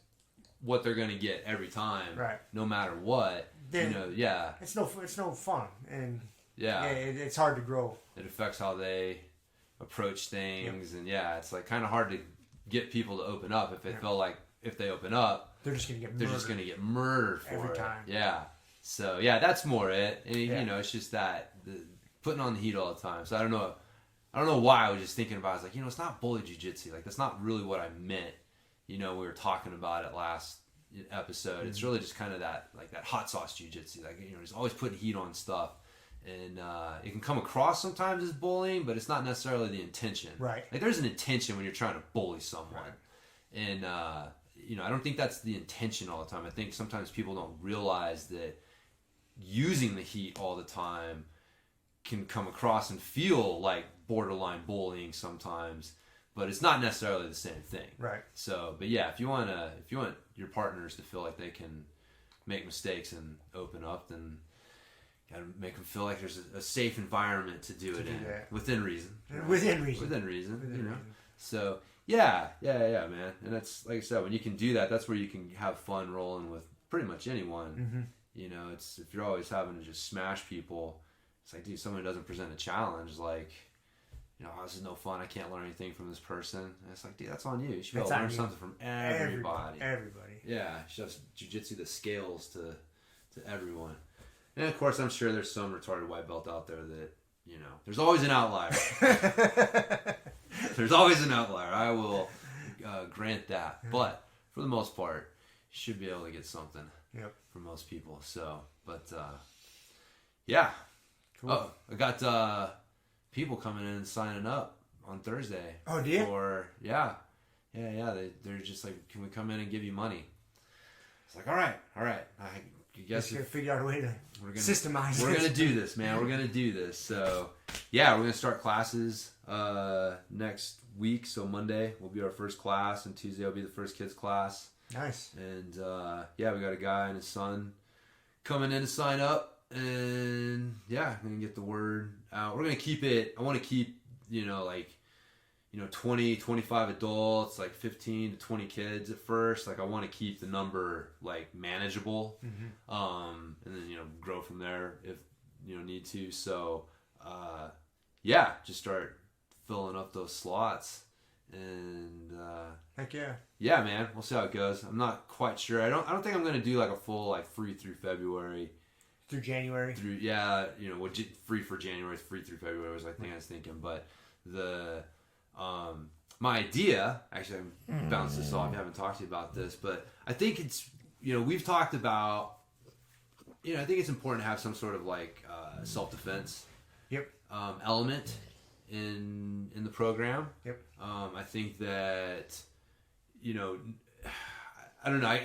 C: what they're going to get every time,
B: right,
C: no matter what, then,
B: it's no fun, and it's hard to grow.
C: It affects how they approach things, and it's like kind of hard to get people to open up if they feel like if they open up,
B: they're just going to get
C: murdered for
B: every
C: it.
B: time.
C: Yeah. So that's more it. And, it's just that putting on the heat all the time. So I don't I don't know why I was just thinking about it. I was like, it's not bully jiu-jitsu. Like, that's not really what I meant. We were talking about it last episode. Mm-hmm. It's really just kind of that hot sauce jiu-jitsu. Like, he's always putting heat on stuff. And it can come across sometimes as bullying, but it's not necessarily the intention.
B: Right.
C: Like, there's an intention when you're trying to bully someone. Right. And, I don't think that's the intention all the time. I think sometimes people don't realize that using the heat all the time can come across and feel like borderline bullying sometimes, but it's not necessarily the same thing.
B: Right.
C: So, but yeah, if you want your partners to feel like they can make mistakes and open up, then got to make them feel like there's a safe environment to do it in, within reason.
B: Within reason.
C: Within reason. So yeah, man. And that's, like I said, when you can do that, that's where you can have fun rolling with pretty much anyone. Mm-hmm. It's if you're always having to just smash people, it's like, dude, someone who doesn't present a challenge, like, this is no fun. I can't learn anything from this person. And it's like, dude, that's on you. You should be able to learn something from everybody.
B: Everybody.
C: Yeah, you should have jiu-jitsu that scales to everyone. And of course, I'm sure there's some retarded white belt out there that, there's always an outlier. There's always an outlier. I will grant that. But for the most part, you should be able to get something from most people. So, but yeah. Cool. Oh, I got people coming in and signing up on Thursday.
B: Oh, do you?
C: Yeah. They're just like, can we come in and give you money? It's like, all right. I guess
B: we're gonna figure out a way to systemize.
C: We're gonna do this, man. We're gonna do this. So, yeah, we're gonna start classes next week. So Monday will be our first class, and Tuesday will be the first kids class.
B: Nice.
C: And we got a guy and his son coming in to sign up, and I'm gonna get the word out. We're gonna keep it. I want to keep 20, 25 adults, like 15 to 20 kids at first. Like, I want to keep the number like manageable, and then grow from there if need to. So just start filling up those slots, and
B: heck
C: yeah, man, we'll see how it goes. I'm not quite sure. I don't think I'm gonna do like a full like free through February.
B: Through January.
C: Free for January, free through February was I was thinking, but the my idea, actually, I'm bounce this off. I haven't talked to you about this, but I think it's, we've talked about, I think it's important to have some sort of like self-defense element in the program.
B: Yep.
C: I think that, I don't know,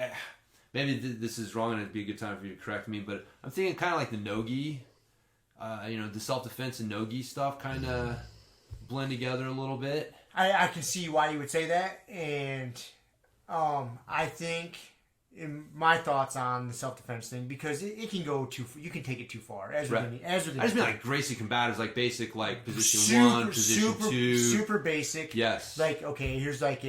C: maybe this is wrong and it'd be a good time for you to correct me, but I'm thinking kind of like the no-gi, the self-defense and no-gi stuff kind of blend together a little bit.
B: I can see why you would say that, and I think in my thoughts on the self-defense thing, because it can go you can take it too far. I just mean like
C: Gracie combatives, like basic, like position 1, position 2,
B: super basic.
C: Yes.
B: Like, okay, here's like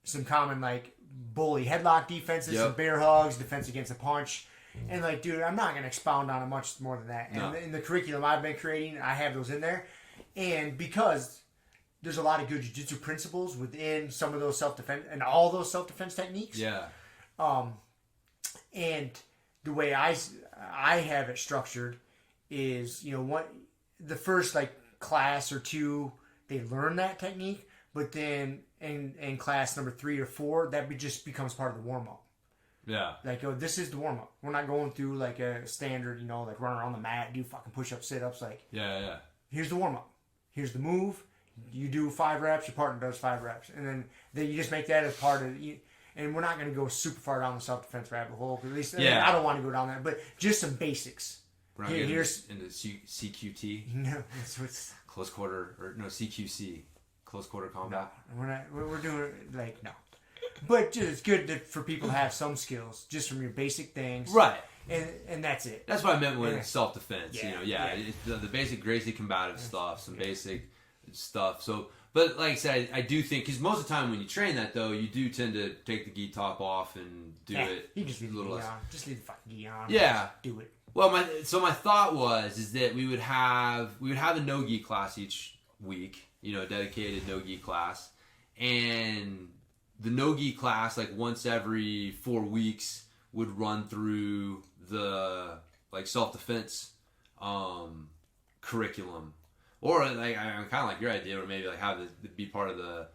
B: some common like bully headlock defenses, some bear hugs, defense against a punch. And like, dude, I'm not gonna expound on it much more than that. And in the curriculum I've been creating, I have those in there. And because there's a lot of good jiu-jitsu principles within some of those self-defense and all those self-defense techniques.
C: Yeah.
B: And the way I have it structured is, the first like class or two, they learn that technique, but then in class number 3 or 4, that just becomes part of the warm-up.
C: Yeah.
B: Like, this is the warm-up. We're not going through like a standard, like run around the mat, do fucking push-ups, sit-ups. Like, here's the warm-up. Here's the move. You do 5 reps, your partner does 5 reps. And then you just make that as part of it. And we're not going to go super far down the self-defense rabbit hole. At least I don't want to go down there. But just some basics.
C: We're not here's into CQT.
B: No, that's what's
C: close quarter, or no, CQC, close quarter combat.
B: No, we're not. We're doing like no. But just, it's good for people to have some skills just from your basic things.
C: Right.
B: And that's it.
C: That's what I meant with self-defense. It's the basic Gracie combative stuff, some basic stuff. So, but like I said, I do think, because most of the time when you train that, though, you do tend to take the gi top off and do it.
B: You just leave
C: a little
B: the gi
C: less.
B: on. Just leave the fucking gi on.
C: Yeah.
B: Do it.
C: Well, my thought is that we would have a no gi class each week, dedicated no gi class, and the no gi class, like once every 4 weeks, would run through the like self-defense curriculum Or like I'm kind of like your idea, or maybe like have it be part of the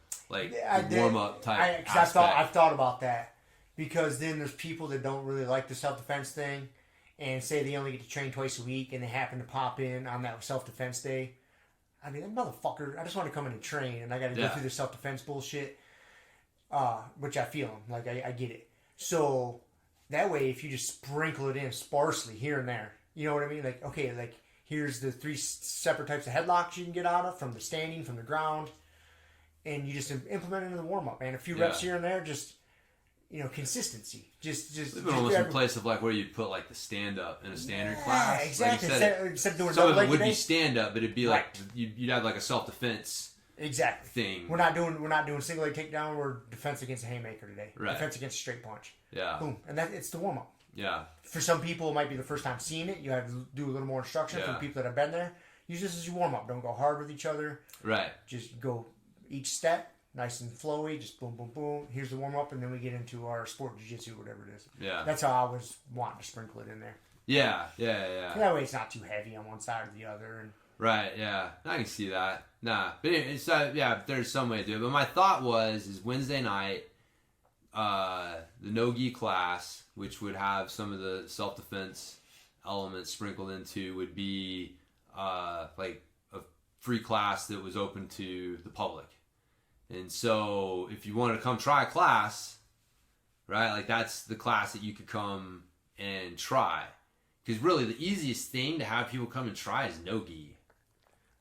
C: warm up type.
B: I've thought about that, because then there's people that don't really like the self defense thing, and say they only get to train twice a week, and they happen to pop in on that self defense day. I mean, that motherfucker, I just want to come in and train, and I got to go through the self defense bullshit, which I feel like I get it. So that way, if you just sprinkle it in sparsely here and there, you know what I mean? Like, okay, like here's the 3 separate types of headlocks you can get out of, from the standing, from the ground, and you just implement it in the warm up, man. A few reps here and there, just consistency. Just
C: almost in place of like where you'd put like the stand up in a standard class.
B: Exactly.
C: Like
B: instead of doing
C: some of it
B: leg
C: would
B: day,
C: be stand up, but it'd be like you'd have like a self defense thing.
B: We're not doing single leg takedown. We're defense against a haymaker today.
C: Right.
B: Defense against a straight punch.
C: Yeah.
B: Boom, and it's the warm up.
C: Yeah.
B: For some people, it might be the first time seeing it. You have to do a little more instruction. For the people that have been there, use this as your warm up. Don't go hard with each other.
C: Right.
B: Just go each step. Nice and flowy, just boom, boom, boom. Here's the warm up, and then we get into our sport jiu-jitsu, whatever it is.
C: Yeah.
B: That's how I was wanting to sprinkle it in there.
C: Yeah.
B: That way it's not too heavy on one side or the other. And
C: right, yeah. I can see that. Nah. But anyway, there's some way to do it. But my thought is Wednesday night, the no-gi class, which would have some of the self-defense elements sprinkled into, would be like a free class that was open to the public. And so if you wanted to come try a class, right, like that's the class that you could come and try. Because really the easiest thing to have people come and try is no gi,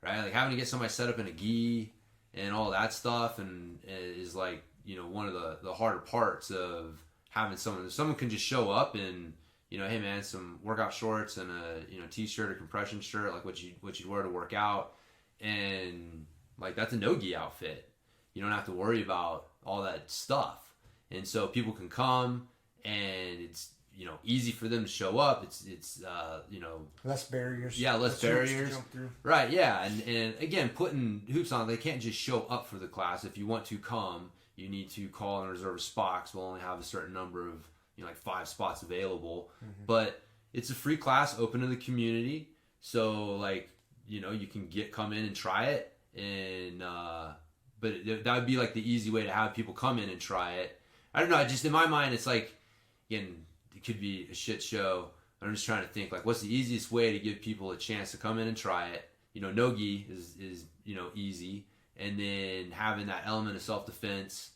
C: right? Like having to get somebody set up in a gi and all that stuff and is like, one of the harder parts of having someone. If someone can just show up and, hey man, some workout shorts and a, t-shirt or compression shirt, like what you wear to work out. And like that's a no gi outfit. You don't have to worry about all that stuff. And so people can come and it's, easy for them to show up. It's
B: less barriers.
C: Yeah, less barriers.
B: To jump through.
C: Right, yeah. And again, putting hoops on, they can't just show up for the class. If you want to come, you need to call and reserve a spot, because we'll only have a certain number of, like 5 spots available. Mm-hmm. But it's a free class open to the community. So like, you can come in and try it. And, but that would be like the easy way to have people come in and try it. I don't know. Just in my mind, it's like, again, it could be a shit show. I'm just trying to think like, what's the easiest way to give people a chance to come in and try it? No-gi is easy, and then having that element of self-defense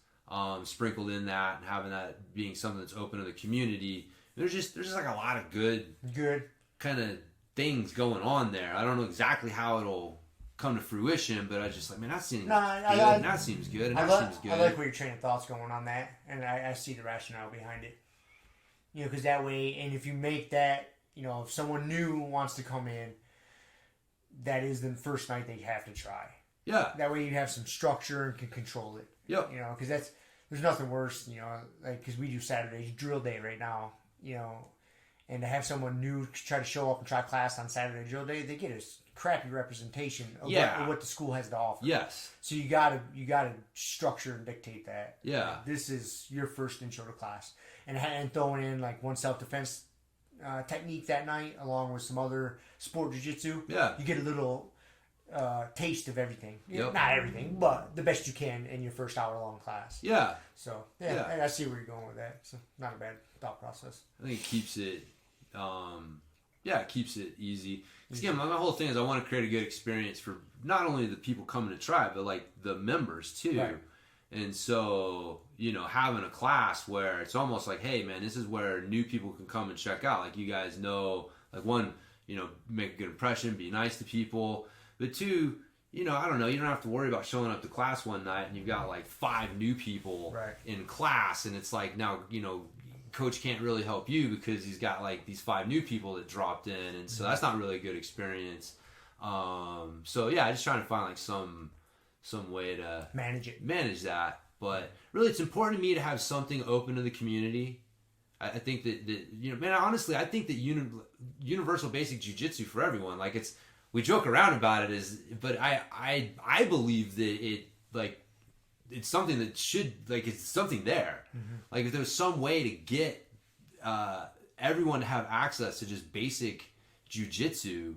C: sprinkled in that, and having that being something that's open to the community. There's just like a lot of good kind of things going on there. I don't know exactly how it'll come to fruition, but I just like, man, that seems good, and that seems good, and that seems good.
B: I like where your train of thought's going on that, and I see the rationale behind it. Because that way, and if you make that, if someone new wants to come in, that is the first night they have to try.
C: Yeah.
B: That way you have some structure and can control it.
C: Yep.
B: Because there's nothing worse, like, because we do Saturdays, drill day right now, and to have someone new try to show up and try class on Saturday drill day, they get a crappy representation of what the school has to offer.
C: Yes.
B: So you gotta structure and dictate that.
C: Yeah.
B: This is your first intro to class, and throwing in like one self-defense technique that night along with some other sport jiu-jitsu.
C: Yeah.
B: You get a little taste of everything.
C: Yep.
B: Not everything, but the best you can in your first hour-long class.
C: Yeah.
B: So I see where you're going with that. So not a bad thought process.
C: I think it keeps it. It keeps it easy. Because again, my whole thing is I want to create a good experience for not only the people coming to try, but like the members too. Right. And so, having a class where it's almost like, hey man, this is where new people can come and check out. Like you guys know, like one, make a good impression, be nice to people. But two, I don't know, you don't have to worry about showing up to class one night and you've got like 5 new people in class. And it's like now, coach can't really help you because he's got like these 5 new people that dropped in, and so that's not really a good experience. I just trying to find like some way to manage that. But really, it's important to me to have something open to the community. I think that man, honestly, I think that universal basic jiu-jitsu for everyone. Like we joke around about it, but I believe that it like. It's something that should, like, it's something there. Mm-hmm. Like, if there was some way to get everyone to have access to just basic jiu-jitsu,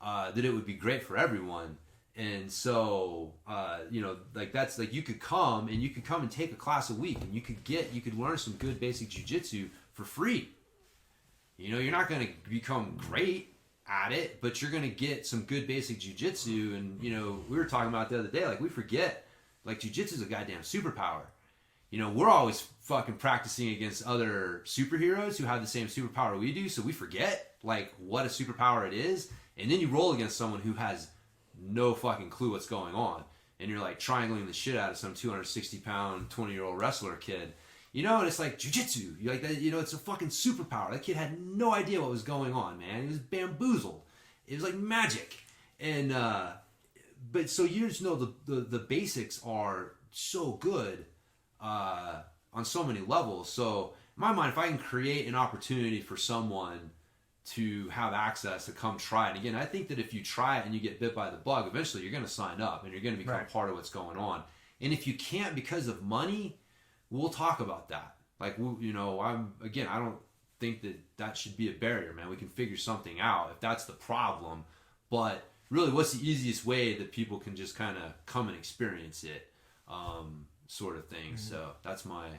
C: that it would be great for everyone. And so, like that's like you could come and take a class a week, and you could learn some good basic jiu-jitsu for free. You're not going to become great at it, but you're going to get some good basic jiu-jitsu. And, we were talking about the other day, like we forget, like jiu-jitsu is a goddamn superpower. We're always fucking practicing against other superheroes who have the same superpower we do. So we forget like what a superpower it is. And then you roll against someone who has no fucking clue what's going on. And you're like triangling the shit out of some 260-pound, 20-year-old wrestler kid. And it's like jiu-jitsu. You're like that, it's a fucking superpower. That kid had no idea what was going on, man. He was bamboozled. It was like magic. And but so you just know the basics are so good on so many levels. So in my mind, if I can create an opportunity for someone to have access to come try it. Again, I think that if you try it and you get bit by the bug, eventually you're going to sign up and you're going to become part of what's going on. And if you can't because of money, we'll talk about that. Like, I don't think that should be a barrier, man. We can figure something out if that's the problem. But really, what's the easiest way that people can just kind of come and experience it, sort of thing. Mm-hmm. So that's my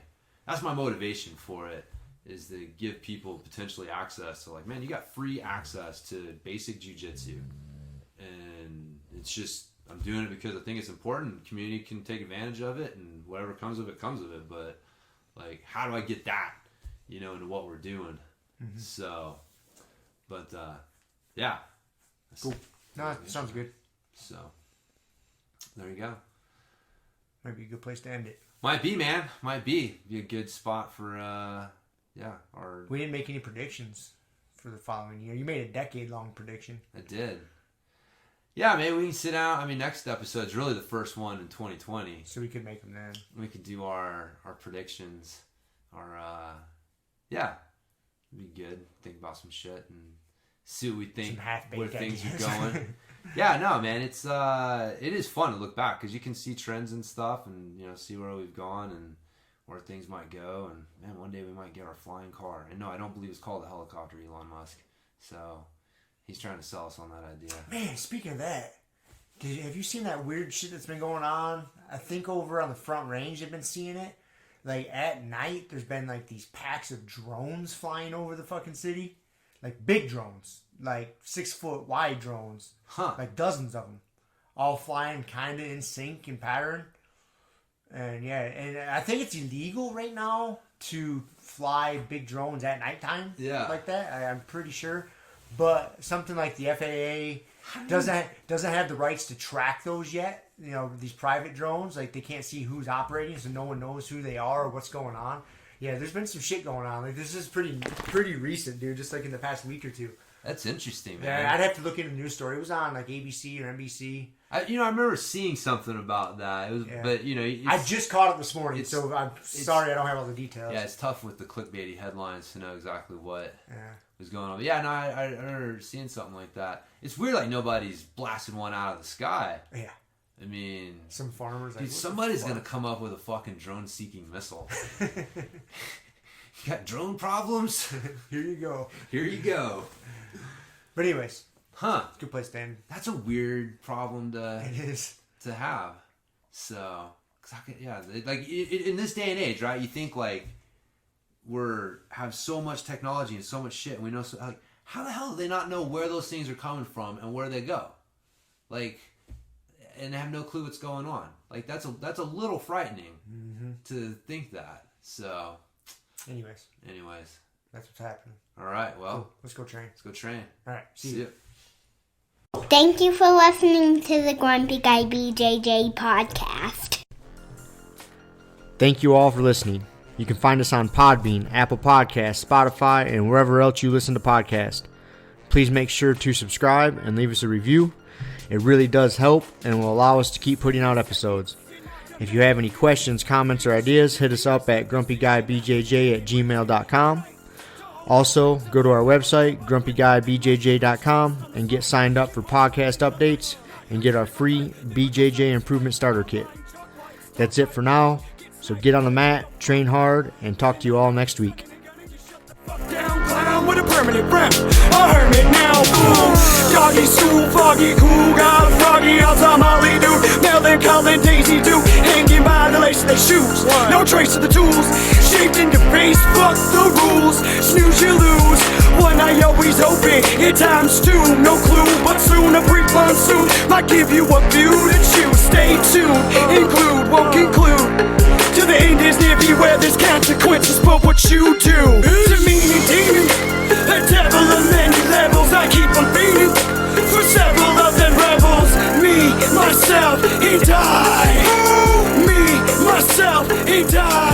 C: motivation for it, is to give people potentially access to, like, man, you got free access to basic jiu-jitsu. And it's just, I'm doing it because I think it's important. The community can take advantage of it, and whatever comes of it, comes of it. But, like, how do I get that, into what we're doing? Mm-hmm. So, but, yeah.
B: Cool. No, it sounds good.
C: So, there you go.
B: Might be a good place to end it.
C: Might be, man. Might be. Be a good spot for,
B: we didn't make any predictions for the following year. You made a decade-long prediction.
C: I did. Yeah, maybe we can sit down. I mean, next episode's really the first one in 2020.
B: So we could make them then.
C: We could do our predictions. It'd be good. Think about some shit and see what we think, where things are going. Yeah, no, man, it is fun to look back because you can see trends and stuff, and see where we've gone and where things might go. And man, one day we might get our flying car. And no, I don't believe it's called a helicopter, Elon Musk. So he's trying to sell us on that idea.
B: Man, speaking of that, have you seen that weird shit that's been going on? I think over on the Front Range they've been seeing it. Like at night, there's been like these packs of drones flying over the fucking city. Like big drones. Like 6 foot wide drones.
C: Huh.
B: Like dozens of them. All flying kind of in sync and pattern. And I think it's illegal right now to fly big drones at nighttime.
C: Yeah.
B: Like that. I'm pretty sure. But something like the FAA doesn't have the rights to track those yet. These private drones, like they can't see who's operating, so no one knows who they are or what's going on. Yeah, there's been some shit going on. Like this is pretty recent, dude. Just like in the past week or two.
C: That's interesting, man.
B: Yeah, I'd have to look into the news story. It was on like ABC or NBC.
C: I remember seeing something about that. It was, but
B: I just caught it this morning, so I'm sorry I don't have all the details.
C: Yeah, it's tough with the clickbaity headlines to know exactly what was going on. But yeah, no, I remember seeing something like that. It's weird, like nobody's blasting one out of the sky.
B: Yeah.
C: I mean,
B: some farmers.
C: Dude, somebody's gonna come up with a fucking drone-seeking missile. You got drone problems?
B: Here you go.
C: Here you go.
B: But anyways,
C: it's
B: a good place to end.
C: That's a weird problem
B: It is
C: to have. So, like in this day and age, right? You think like have so much technology and so much shit, and we know like how the hell do they not know where those things are coming from and where they go? Like, and have no clue what's going on. Like that's a little frightening to think that. So, anyways,
B: that's what's happening.
C: All right, well,
B: cool. Let's go train. All right, see you.
A: Thank you for listening to the Grumpy Guy BJJ Podcast.
B: Thank you all for listening. You can find us on Podbean, Apple Podcasts, Spotify, and wherever else you listen to podcasts. Please make sure to subscribe and leave us a review. It really does help and will allow us to keep putting out episodes. If you have any questions, comments, or ideas, hit us up at grumpyguybjj@gmail.com. Also, go to our website, grumpyguybjj.com, and get signed up for podcast updates and get our free BJJ Improvement Starter Kit. That's it for now, so get on the mat, train hard, and talk to you all next week. With a permanent rep, a hermit now, boom. Doggy, stool, foggy, cool, got a froggy outside my
D: shoes. No trace of the tools. Shaped in your face, fuck the rules. Snooze, you lose. One eye always open, at times two. No clue, but soon a brief monsoon might give you a view to choose. Stay tuned, include, won't conclude. To the end is near, beware there's consequences for what you do. To me, a demon, a devil of many levels. I keep on beating for several of them rebels. Me, myself, and I. Me, myself, and I.